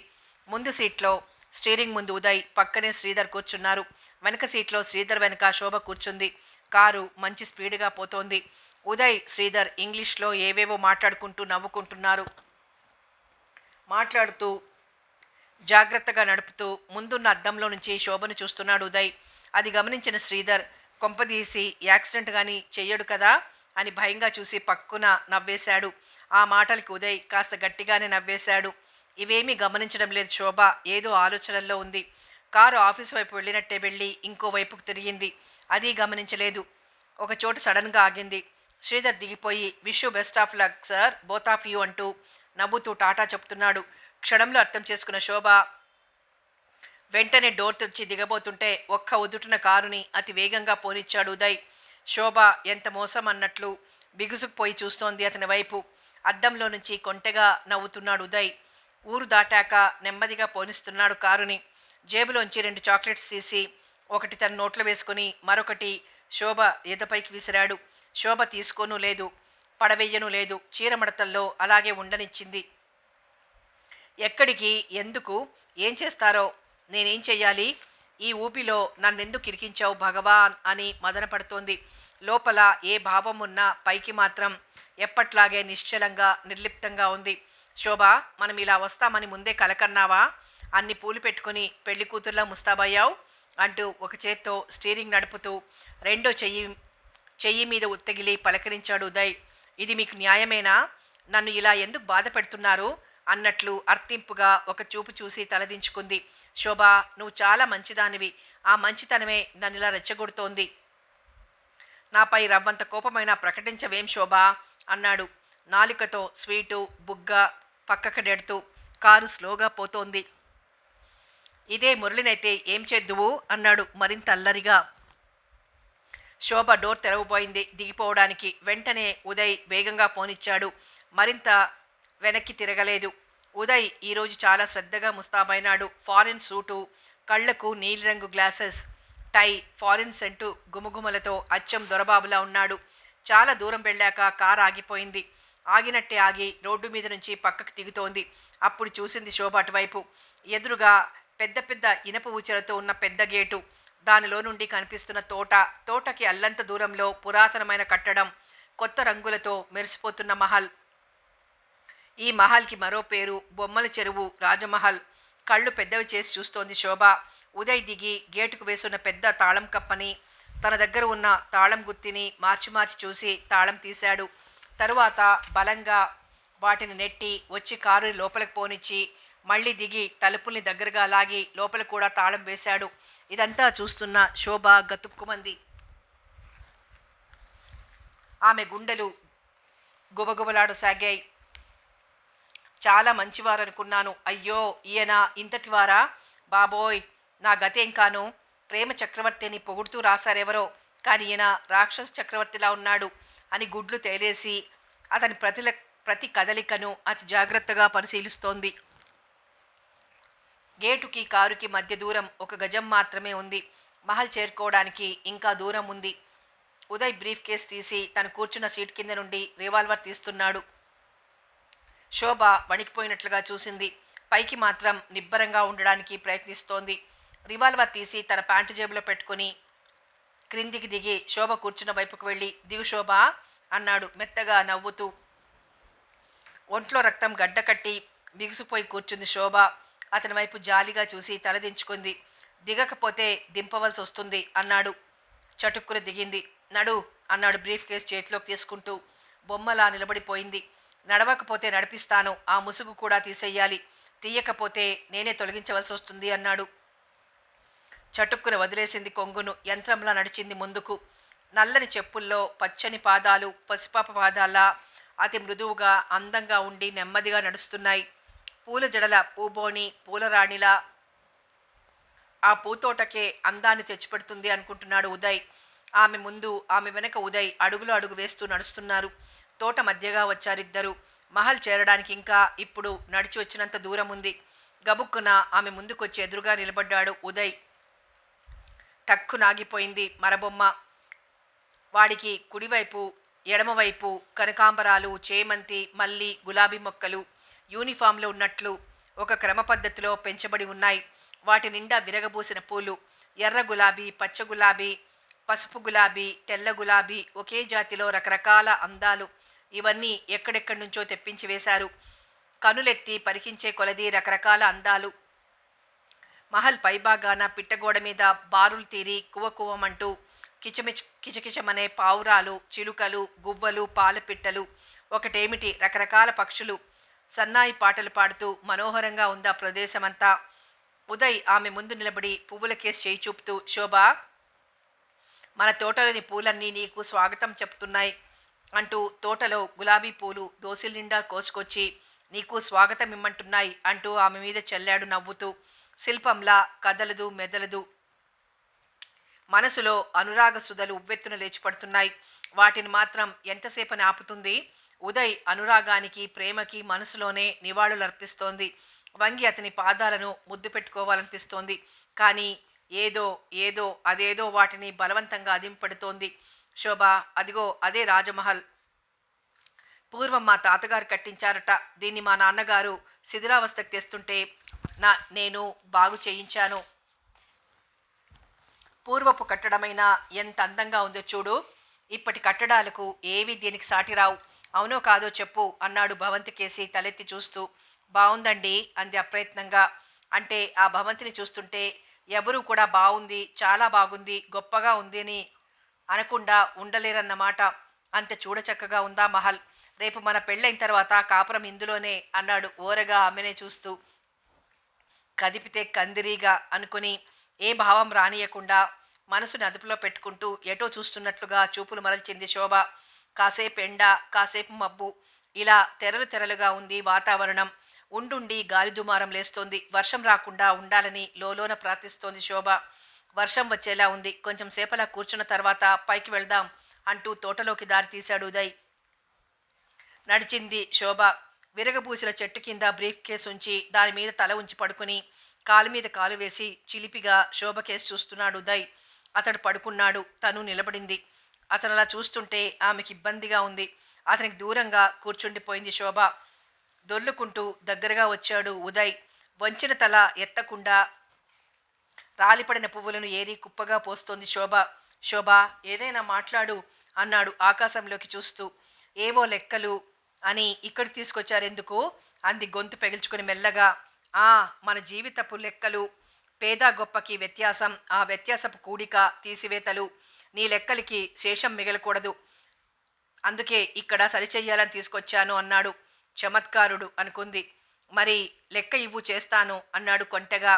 ముందు సీట్లో స్టీరింగ్ ముందు ఉదయ్, పక్కనే శ్రీధర్ కూర్చున్నారు. వెనక సీట్లో శ్రీధర్ వెనక శోభ కూర్చుంది. కారు మంచి స్పీడ్గా పోతోంది. ఉదయ్ శ్రీధర్ ఇంగ్లీష్లో ఏవేవో మాట్లాడుకుంటూ నవ్వుకుంటున్నారు. మాట్లాడుతూ జాగ్రత్తగా నడుపుతూ ముందున్న అద్దంలో నుంచి శోభను చూస్తున్నాడు ఉదయ్. అది గమనించిన శ్రీధర్, కొంపదీసి యాక్సిడెంట్ కానీ చెయ్యడు కదా అని భయంగా చూసి పక్కున నవ్వేశాడు. ఆ మాటలకి ఉదయ్ కాస్త గట్టిగానే నవ్వేశాడు. ఇవేమీ గమనించడం లేదు శోభ. ఏదో ఆలోచనల్లో ఉంది. కారు ఆఫీస్ వైపు వెళ్ళినట్టే వెళ్ళి ఇంకో వైపుకు తిరిగింది. అది గమనించలేదు. ఒక చోట సడన్గా ఆగింది. శ్రీధర్ దిగిపోయి wish you best of luck sir both of you అంటూ నవ్వుతూ టాటా చెప్తున్నాడు. క్షణంలో అర్థం చేసుకున్న శోభ వెంటనే డోర్ తెరిచి దిగబోతుంటే ఒక్క ఉదుటున కారుని అతి వేగంగా పోనిచ్చాడు ఉదయ్. శోభ ఎంత మోసం అన్నట్లు బిగుసుకుపోయి చూస్తోంది అతని వైపు. అద్దంలో నుంచి కొంటెగా నవ్వుతున్నాడు ఉదయ్. ఊరు దాటాక నెమ్మదిగా పోనిస్తున్నాడు కారుని. జేబులోంచి 2 చాక్లెట్స్ తీసి ఒకటి తన నోట్లో వేసుకుని మరొకటి శోభ ఎదపైకి విసిరాడు. శోభ తీసుకోనూ లేదు, పడవెయ్యనూ లేదు. చీరమడతల్లో అలాగే ఉండనిచ్చింది. ఎక్కడికి, ఎందుకు, ఏం చేస్తారో, నేనేం చెయ్యాలి, ఈ ఊపిలో నన్నెందుకు ఇరికించావు భగవాన్ అని మదన పడుతోంది. లోపల ఏ భావం ఉన్నా పైకి మాత్రం ఎప్పట్లాగే నిశ్చలంగా నిర్లిప్తంగా ఉంది. శోభ, మనం ఇలా వస్తామని ముందే కలకన్నావా? అన్ని పూలు పెట్టుకుని పెళ్లి కూతుర్లా ముస్తాబయ్యావు అంటూ ఒక చేత్తో స్టీరింగ్ నడుపుతూ రెండో చెయ్యి మీద ఉత్తగిలి పలకరించాడు ఉదయ్. ఇది మీకు న్యాయమేనా? నన్ను ఇలా ఎందుకు బాధ పెడుతున్నారు అన్నట్లు అర్థింపుగా ఒక చూపు చూసి తలదించుకుంది. శోభ, నువ్వు చాలా మంచిదానివి. ఆ మంచితనమే నన్ను ఇలా రెచ్చగొడుతోంది. నాపై రవ్వంత కోపమైనా ప్రకటించవేం శోభ అన్నాడు నాలికతో స్వీటు బుగ్గ పక్కకడెడుతూ. కారు స్లోగా పోతోంది. ఇదే మురళినైతే ఏం చేద్దువు అన్నాడు మరింత అల్లరిగా. శోభ డోర్ తెరవబోయింది దిగిపోవడానికి. వెంటనే ఉదయ్ వేగంగా పోనిచ్చాడు. మరింత వెనక్కి తిరగలేదు. ఉదయ్ ఈరోజు చాలా శ్రద్ధగా ముస్తాబైనాడు. ఫారిన్ సూటు, కళ్లకు నీలిరంగు గ్లాసెస్, టై, ఫారిన్ సెంటు గుమగుమలతో అచ్చం దొరబాబులా ఉన్నాడు. చాలా దూరం వెళ్ళాక కారు ఆగిపోయింది. ఆగినట్టే ఆగి రోడ్డు మీద నుంచి పక్కకు దిగుతోంది. అప్పుడు చూసింది శోభ అటువైపు. ఎదురుగా పెద్ద పెద్ద ఇనప ఊచలతో ఉన్న పెద్ద గేటు, దానిలో నుండి కనిపిస్తున్న తోటకి అల్లంత దూరంలో పురాతనమైన కట్టడం, కొత్త రంగులతో మెరిసిపోతున్న మహల్. ఈ మహల్కి మరో పేరు బొమ్మల చెరువు రాజమహల్. కళ్ళు పెద్దవి చేసి చూస్తోంది శోభ. ఉదయ్ దిగి గేటుకు వేసున్న పెద్ద తాళం కప్పని, తన దగ్గర ఉన్న తాళం గుత్తిని మార్చి మార్చి చూసి తాళం తీశాడు. తరువాత బలంగా వాటిని నెట్టి వచ్చి కారుని లోపలికి పోనిచ్చి మళ్ళీ దిగి తలుపుల్ని దగ్గరగా లాగి లోపల కూడా తాళం వేశాడు. ఇదంతా చూస్తున్న శోభ గతుక్కుమంది. ఆమె గుండెలు గుబగుబలాడసాగాయి. చాలా మంచివారనుకున్నాను. అయ్యో, ఈయన ఇంతటివారా? బాబోయ్, నా గతేం కాను. ప్రేమ చక్రవర్తిని పొగుడుతూ రాశారెవరో, కానీ ఈయన రాక్షస చక్రవర్తిలా ఉన్నాడు అని గుడ్లు తేలేసి అతని ప్రతి కదలికను అతి జాగ్రత్తగా పరిశీలిస్తోంది. గేటుకి కారుకి మధ్య దూరం 1 గజం మాత్రమే ఉంది. మహల్ చేరుకోవడానికి ఇంకా దూరం ఉంది. ఉదయ్ బ్రీఫ్ కేస్ తీసి తను కూర్చున్న సీట్ కింద నుండి రివాల్వర్ తీస్తున్నాడు. శోభ వణికిపోయినట్లుగా చూసింది. పైకి మాత్రం నిబ్బరంగా ఉండడానికి ప్రయత్నిస్తోంది. రివాల్వర్ తీసి తన ప్యాంటు జేబులో పెట్టుకుని క్రిందికి దిగి శోభ కూర్చున్న వైపుకు వెళ్ళి, దిగు శోభ అన్నాడు మెత్తగా నవ్వుతూ. ఒంట్లో రక్తం గడ్డకట్టి బిగుసిపోయి కూర్చుంది శోభ. అతని వైపు జాలిగా చూసి తలదించుకుంది. దిగకపోతే దింపవలసి వస్తుంది అన్నాడు. చటుక్కున దిగింది. నడు అన్నాడు బ్రీఫ్ కేస్ చేతిలోకి తీసుకుంటూ. బొమ్మలా నిలబడిపోయింది. నడవకపోతే నడిపిస్తాను, ఆ ముసుగు కూడా తీసేయాలి, తీయకపోతే నేనే తొలగించవలసి వస్తుంది అన్నాడు. చటుక్కున వదిలేసింది కొంగును. యంత్రంలా నడిచింది ముందుకు. నల్లని చెప్పుల్లో పచ్చని పాదాలు పసిపాప పాదాల్లా అతి మృదువుగా అందంగా ఉండి నెమ్మదిగా నడుస్తున్నాయి. పూల జడల పూబోని పూలరాణిలా ఆ పూతోటకే అందాన్ని తెచ్చిపెడుతుంది అనుకుంటున్నాడు ఉదయ్. ఆమె ముందు ఆమె వెనక ఉదయ్ అడుగులు అడుగు వేస్తూ నడుస్తున్నారు. తోట మధ్యగా వచ్చారిద్దరు. మహల్ చేరడానికి ఇంకా ఇప్పుడు నడిచి వచ్చినంత దూరం ఉంది. గబుక్కున ఆమె ముందుకొచ్చి ఎదురుగా నిలబడ్డాడు ఉదయ్. టక్కు నాగిపోయింది మరబొమ్మ. వాడికి కుడివైపు ఎడమవైపు కనకాంబరాలు, చేమంతి, మల్లి, గులాబీ మొక్కలు యూనిఫామ్లో ఉన్నట్లు ఒక క్రమ పద్ధతిలో పెంచబడి ఉన్నాయి. వాటి నిండా విరగబూసిన పూలు, ఎర్ర గులాబీ, పచ్చ గులాబీ, పసుపు గులాబీ, తెల్ల గులాబీ, ఒకే జాతిలో రకరకాల అందాలు. ఇవన్నీ ఎక్కడెక్కడి నుంచో తెప్పించి వేశారు. కనులెత్తి పరికించే కొలది రకరకాల అందాలు. మహల్ పైభాగాన పిట్టగోడ మీద బారులు తీరి కువకువమంటూ కిచకిచమనే పావురాలు, చిలుకలు, గువ్వలు, పాలపిట్టలు, ఒకటేమిటి రకరకాల పక్షులు సన్నాయి పాటలు పాడుతూ మనోహరంగా ఉంది ఆ ప్రదేశమంతా. ఉదయ్ ఆమె ముందు నిలబడి పువ్వుల కేసి చేయి చూపుతూ, శోభ, మన తోటలోని పూలన్నీ నీకు స్వాగతం చెప్తున్నాయి అంటూ తోటలో గులాబీ పూలు దోసిల నిండా కోసుకొచ్చి నీకు స్వాగతం ఇమ్మంటున్నాయి అంటూ ఆమె మీద చల్లాడు నవ్వుతూ. శిల్పంలా కదలదు మెదలదు, మనసులో అనురాగ సుధలు ఉవ్వెత్తున లేచిపడుతున్నాయి. వాటిని మాత్రం ఎంతసేపని ఆపుతుంది? ఉదయ్ అనురాగానికి ప్రేమకి మనసులోనే నివాళులర్పిస్తోంది. వంగి అతని పాదాలను ముద్దు పెట్టుకోవాలనిపిస్తోంది. కానీ ఏదో ఏదో అదేదో వాటిని బలవంతంగా అదింపడుతోంది. శోభ, అదిగో అదే రాజమహల్. పూర్వం మా తాతగారు కట్టించారట. దీన్ని మా నాన్నగారు శిథిలావస్థకు తెస్తుంటే నేను బాగు చేయించాను. పూర్వపు కట్టడమైనా ఎంత అందంగా ఉందో చూడు. ఇప్పటి కట్టడాలకు ఏవి దీనికి సాటిరావు. అవునో కాదో చెప్పు అన్నాడు భవంతి కేసి తలెత్తి చూస్తూ. బావుందండి అంది అప్రయత్నంగా. అంటే ఆ భవంతిని చూస్తుంటే ఎవరూ కూడా బాగుంది, చాలా బాగుంది, గొప్పగా ఉంది అని అనకుండా ఉండలేరన్నమాట. అంత చూడచక్కగా ఉందా మహల్. రేపు మన పెళ్ళైన తర్వాత కాపురం ఇందులోనే అన్నాడు ఓరగా ఆమెనే చూస్తూ. కదిపితే కందిరీగా అనుకుని ఏ భావం రానియకుండా మనసుని అదుపులో పెట్టుకుంటూ ఎటో చూస్తున్నట్లుగా చూపులు మరల్చింది శోభ. కాసేపు ఎండ, కాసేపు మబ్బు, ఇలా తెరలు తెరలుగా ఉంది వాతావరణం. ఉండుండి గాలి దుమారం లేస్తోంది. వర్షం రాకుండా ఉండాలని లోలోన ప్రార్థిస్తోంది శోభ. వర్షం వచ్చేలా ఉంది. కొంచెం సేపలా కూర్చున్న తర్వాత పైకి వెళ్దాం అంటూ తోటలోకి దారి తీశాడు ఉదయ్. నడిచింది శోభ. విరగబూసిన చెట్టు కింద బ్రీఫ్ కేస్ ఉంచి దాని మీద తల ఉంచి పడుకుని కాలు మీద కాలు వేసి చిలిపిగా శోభ కేసు చూస్తున్నాడు ఉదయ్. అతడు పడుకున్నాడు, తను నిలబడింది. అతను అలా చూస్తుంటే ఆమెకి ఇబ్బందిగా ఉంది. అతనికి దూరంగా కూర్చుండిపోయింది శోభ. దొర్లుకుంటూ దగ్గరగా వచ్చాడు ఉదయ్. వంచిన తల ఎత్తకుండా రాలిపడిన పువ్వులను ఏరి కుప్పగా పోస్తోంది శోభ. శోభ, ఏదైనా మాట్లాడు అన్నాడు ఆకాశంలోకి చూస్తూ. ఏవో లెక్కలు అని ఇక్కడికి తీసుకొచ్చారెందుకు అంది గొంతు పెగిల్చుకుని మెల్లగా. మన జీవితపు లెక్కలు, పేద గొప్పకి వ్యత్యాసం, ఆ వ్యత్యాసపు కూడిక, తీసివేతలు. నీ లెక్కలకి శేషం మిగలకూడదు, అందుకే ఇక్కడ సరిచెయ్యాలని తీసుకొచ్చాను అన్నాడు. చమత్కారుడు అనుకుంది. మరి లెక్క ఇవ్వు చేస్తాను అన్నాడు కొంటెగా.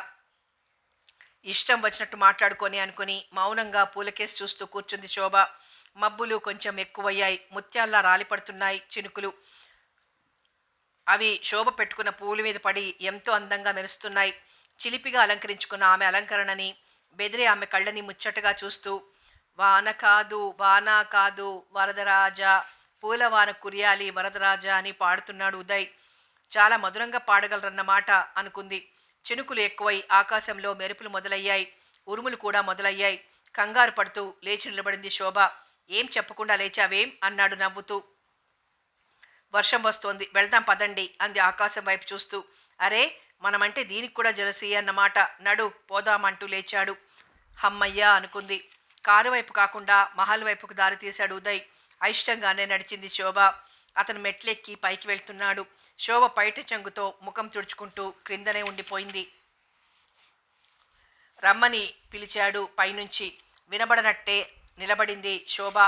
ఇష్టం వచ్చినట్టు మాట్లాడుకొని అనుకుని మౌనంగా పూలకేసి చూస్తూ కూర్చుంది శోభ. మబ్బులు కొంచెం ఎక్కువయ్యాయి. ముత్యాల్లా రాలిపడుతున్నాయి చినుకులు. అవి శోభ పెట్టుకున్న పూల మీద పడి ఎంతో అందంగా మెరుస్తున్నాయి. చిలిపిగా అలంకరించుకున్న ఆమె అలంకరణని బెదిరే ఆమె కళ్ళని ముచ్చటగా చూస్తూ, వాన కాదు వాన కాదు వరదరాజా, పూలవాన కురియాలి వరదరాజా అని పాడుతున్నాడు ఉదయ్. చాలా మధురంగా పాడగలరన్నమాట అనుకుంది. చినుకులు ఎక్కువై ఆకాశంలో మెరుపులు మొదలయ్యాయి. ఉరుములు కూడా మొదలయ్యాయి. కంగారు పడుతూ లేచి నిలబడింది శోభ. ఏం చెప్పకుండా లేచావేం అన్నాడు నవ్వుతూ. వర్షం వస్తోంది, వెళ్దాం పదండి అంది ఆకాశం వైపు చూస్తూ. అరే, మనమంటే దీనికి కూడా జలసి అన్నమాట. నడు పోదామంటూ లేచాడు. హమ్మయ్యా అనుకుంది. కారు వైపు కాకుండా మహల్ వైపుకు దారి తీశాడు ఉదయ్. అయిష్టంగానే నడిచింది శోభ. అతను మెట్లెక్కి పైకి వెళ్తున్నాడు. శోభ పైట చెంగుతో ముఖం తుడుచుకుంటూ క్రిందనే ఉండిపోయింది. రమ్మని పిలిచాడు పైనుంచి. వినబడనట్టే నిలబడింది శోభ.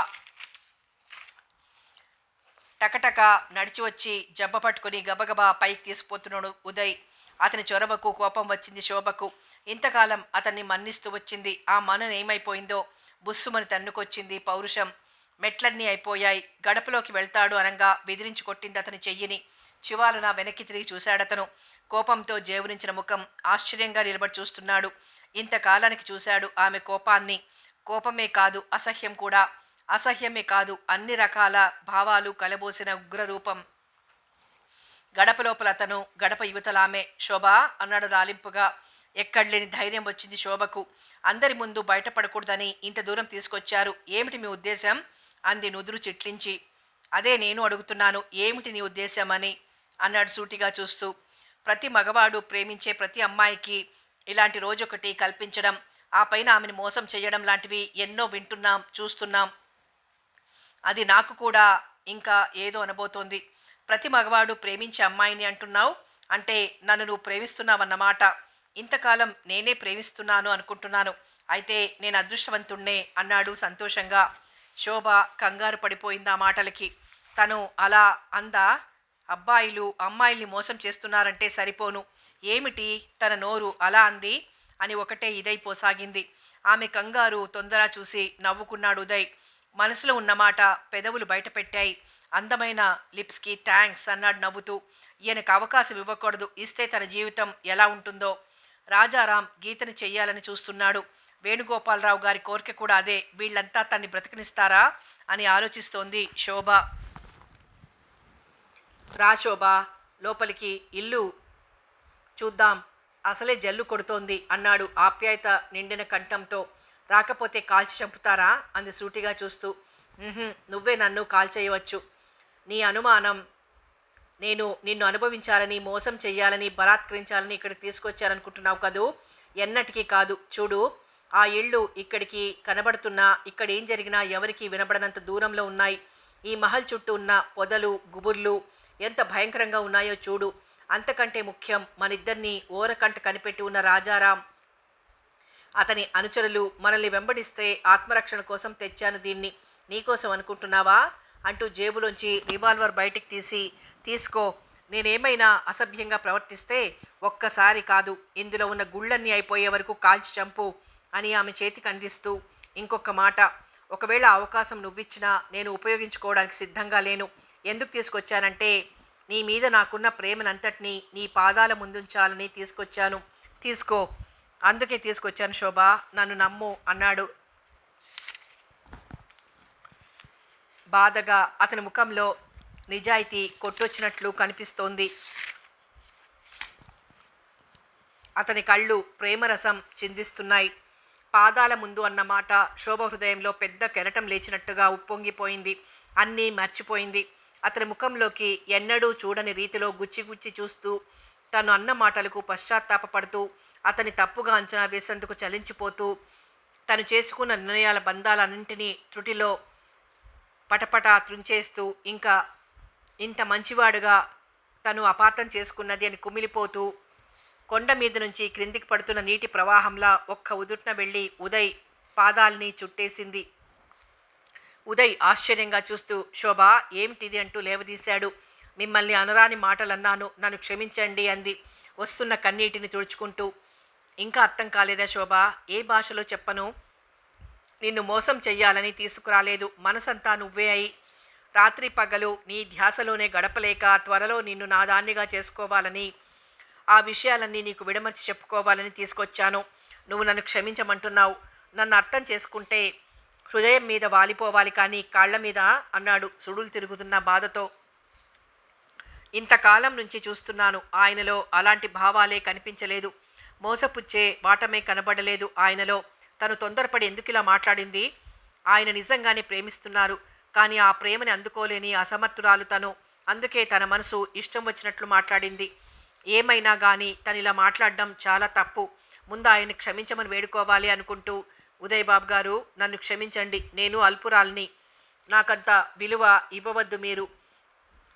టకటక నడిచి వచ్చి జబ్బ పట్టుకుని గబగబా పైకి తీసుకుపోతున్నాడు ఉదయ్. అతని చొరవకు కోపం వచ్చింది శోభకు. ఇంతకాలం అతన్ని మన్నిస్తూ వచ్చింది. ఆ మనను ఏమైపోయిందో. బుస్సుమని తన్నుకొచ్చింది పౌరుషం. మెట్లన్నీ అయిపోయాయి. గడపలోకి వెళ్తాడు అనంగా బెదిరించి కొట్టింది అతని చెయ్యిని. చివాలున వెనక్కి తిరిగి చూశాడతను. కోపంతో జేవురించిన ముఖం ఆశ్చర్యంగా నిలబడి చూస్తున్నాడు. ఇంతకాలానికి చూశాడు ఆమె కోపాన్ని. కోపమే కాదు, అసహ్యం కూడా. అసహ్యమే కాదు, అన్ని రకాల భావాలు కలబోసిన ఉగ్రరూపం. గడప లోపల అతను, గడప యువతలామె. శోభ అన్నాడు రాలింపుగా. ఎక్కడలేని ధైర్యం వచ్చింది శోభకు. అందరి ముందు బయటపడకూడదని ఇంత దూరం తీసుకొచ్చారు. ఏమిటి మీ ఉద్దేశం అంది నుదురు చిట్లించి. అదే నేను అడుగుతున్నాను, ఏమిటి నీ ఉద్దేశం అని అన్నాడు సూటిగా చూస్తూ. ప్రతి మగవాడు ప్రేమించే ప్రతి అమ్మాయికి ఇలాంటి రోజొకటి కల్పించడం, ఆ పైన ఆమెను మోసం చేయడం లాంటివి ఎన్నో వింటున్నాం, చూస్తున్నాం. అది నాకు కూడా ఇంకా ఏదో అనబోతోంది. ప్రతి మగవాడు ప్రేమించే అమ్మాయిని అంటున్నావు అంటే నన్ను నువ్వు ప్రేమిస్తున్నావన్నమాట. ఇంతకాలం నేనే ప్రేమిస్తున్నాను అనుకుంటున్నాను. అయితే నేను అదృష్టవంతుణ్ణే అన్నాడు సంతోషంగా. శోభ కంగారు పడిపోయింది ఆ మాటలకి. తను అలా అందా? అబ్బాయిలు అమ్మాయిల్ని మోసం చేస్తున్నారంటే సరిపోను. ఏమిటి తన నోరు అలా అంది అని ఒకటే ఇదైపోసాగింది. ఆమె కంగారు తొందర చూసి నవ్వుకున్నాడు ఉదయ్. మనసులో ఉన్నమాట పెదవులు బయటపెట్టాయి. అందమైన లిప్స్కి థ్యాంక్స్ అన్నాడు నవ్వుతూ. ఈయనకు అవకాశం ఇవ్వకూడదు, ఇస్తే తన జీవితం ఎలా ఉంటుందో. రాజారాం గీతని చెయ్యాలని చూస్తున్నాడు. వేణుగోపాలరావు గారి కోరిక కూడా అదే. వీళ్ళంతా తన్ని బ్రతకనిస్తారా అని ఆలోచిస్తోంది శోభ. రా శోభ, లోపలికి, ఇల్లు చూద్దాం, అసలే జల్లు కొడుతోంది అన్నాడు ఆప్యాయత నిండిన కంఠంతో. రాకపోతే కాల్చి చంపుతారా అంది సూటిగా చూస్తూ. నువ్వే నన్ను కాల్చేయవచ్చు. నీ అనుమానం నేను నిన్ను అనుభవించాలని, మోసం చెయ్యాలని, బలాత్కరించాలని ఇక్కడికి తీసుకొచ్చారనుకుంటున్నావు కదూ? ఎన్నటికీ కాదు. చూడు, ఆ ఇళ్ళు ఇక్కడికి కనబడుతున్నా ఇక్కడ ఏం జరిగినా ఎవరికీ వినబడనంత దూరంలో ఉన్నాయి. ఈ మహల్ చుట్టూ ఉన్న పొదలు గుబుర్లు ఎంత భయంకరంగా ఉన్నాయో చూడు. అంతకంటే ముఖ్యం, మనిద్దరినీ ఓరకంట కనిపెట్టి ఉన్న రాజారాం, అతని అనుచరులు మనల్ని వెంబడిస్తే ఆత్మరక్షణ కోసం తెచ్చాను దీన్ని. నీకోసం అనుకుంటున్నావా అంటూ జేబులోంచి రివాల్వర్ బయటికి తీసుకో. నేనేమైనా అసభ్యంగా ప్రవర్తిస్తే ఒక్కసారి కాదు, ఇందులో ఉన్న గుళ్ళన్నీ అయిపోయే వరకు కాల్చి చంపు అని ఆమె చేతికి అందిస్తూ, ఇంకొక మాట, ఒకవేళ అవకాశం నువ్విచ్చినా నేను ఉపయోగించుకోవడానికి సిద్ధంగా లేను. ఎందుకు తీసుకొచ్చానంటే నీ మీద నాకున్న ప్రేమనంతటినీ నీ పాదాల ముందుంచాలని తీసుకొచ్చాను. తీసుకో. అందుకే తీసుకొచ్చాను శోభ, నన్ను నమ్ము అన్నాడు బాధగా. అతని ముఖంలో నిజాయితీ కొట్టొచ్చినట్లు కనిపిస్తోంది. అతని కళ్ళు ప్రేమరసం చిందిస్తున్నాయి. పాదాల ముందు అన్నమాట శోభ హృదయంలో పెద్ద కెరటం లేచినట్టుగా ఉప్పొంగిపోయింది. అన్నీ మర్చిపోయింది. అతని ముఖంలోకి ఎన్నడూ చూడని రీతిలో గుచ్చి చూస్తూ, తను అన్న మాటలకు పశ్చాత్తాపపడుతూ, అతని తప్పుగా అంచనా వేసేందుకు చలించిపోతూ, తను చేసుకున్న నిర్ణయాల బంధాలన్నింటినీ త్రుటిలో పటపటా త్రుంచేస్తూ, ఇంకా ఇంత మంచివాడుగా తను అపార్థం చేసుకున్నది అని కుమిలిపోతూ, కొండ మీద నుంచి క్రిందికి పడుతున్న నీటి ప్రవాహంలా ఒక్క ఉదుట్న వెళ్ళి ఉదయ్ పాదాల్ని చుట్టేసింది. ఉదయ్ ఆశ్చర్యంగా చూస్తూ, శోభ ఏమిటిది అంటూ లేవదీశాడు. మిమ్మల్ని అనరాని మాటలన్నాను, నన్ను క్షమించండి అంది వస్తున్న కన్నీటిని తుడుచుకుంటూ. ఇంకా అర్థం కాలేదా శోభ? ఏ భాషలో చెప్పను? నిన్ను మోసం చెయ్యాలని తీసుకురాలేదు. మనసంతా నువ్వే అయి రాత్రి పగలు నీ ధ్యాసలోనే గడపలేక త్వరలో నిన్ను నా దాన్నిగా చేసుకోవాలని, ఆ విషయాలన్నీ నీకు విడమర్చి చెప్పుకోవాలని తీసుకొచ్చాను. నువ్వు నన్ను క్షమించమంటున్నావు. నన్ను అర్థం చేసుకుంటే హృదయం మీద వాలిపోవాలి కానీ కాళ్ల మీద అన్నాడు సుడులు తిరుగుతున్న బాధతో. ఇంతకాలం నుంచి చూస్తున్నాను, ఆయనలో అలాంటి భావాలే కనిపించలేదు. మోసపుచ్చే వాటమే కనబడలేదు ఆయనలో. తను తొందరపడి ఎందుకు ఇలా మాట్లాడింది? ఆయన నిజంగానే ప్రేమిస్తున్నారు, కానీ ఆ ప్రేమని అందుకోలేని అసమర్థురాలు తను. అందుకే తన మనసు ఇష్టం వచ్చినట్లు మాట్లాడింది. ఏమైనా కానీ తను ఇలా మాట్లాడడం చాలా తప్పు. ముందు ఆయన్ని క్షమించమని వేడుకోవాలి అనుకుంటూ, ఉదయ్ బాబు గారు, నన్ను క్షమించండి, నేను అల్పురాల్ని, నాకంత విలువ ఇవ్వవద్దు మీరు.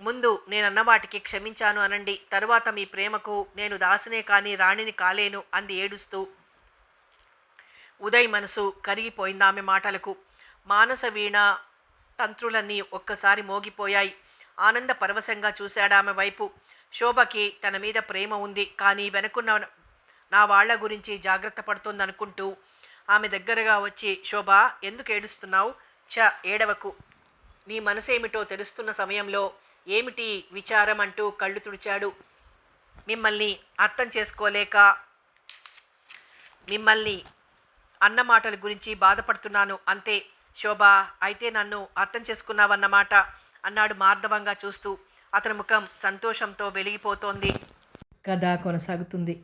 ముందు నేనన్న వాటికి క్షమించాను అనండి, తరువాత మీ ప్రేమకు నేను దాసినే కానీ రాణిని కాలేను అంది ఏడుస్తూ. ఉదయ్ మనసు కరిగిపోయింది ఆమె మాటలకు. మానస వీణ తంత్రులన్నీ ఒక్కసారి మోగిపోయాయి. ఆనంద పరవశంగా చూశాడామె వైపు. శోభకి తన మీద ప్రేమ ఉంది, కానీ వెనుకున్న నా వాళ్ల గురించి జాగ్రత్త పడుతోందనుకుంటూ ఆమె దగ్గరగా వచ్చి, శోభ ఎందుకు ఏడుస్తున్నావు? ఏడవకు, నీ మనసేమిటో తెలుస్తున్న సమయంలో ఏమిటి విచారం అంటూ కళ్ళు తుడిచాడు. మిమ్మల్ని అర్థం చేసుకోలేక మిమ్మల్ని అన్న మాటల గురించి బాధపడుతున్నాను అంతే. శోభ, అయితే నన్ను అర్థం చేసుకున్నావన్నమాట అన్నాడు మార్దవంగా చూస్తూ. అతని ముఖం సంతోషంతో వెలిగిపోతోంది. కథ కొనసాగుతుంది.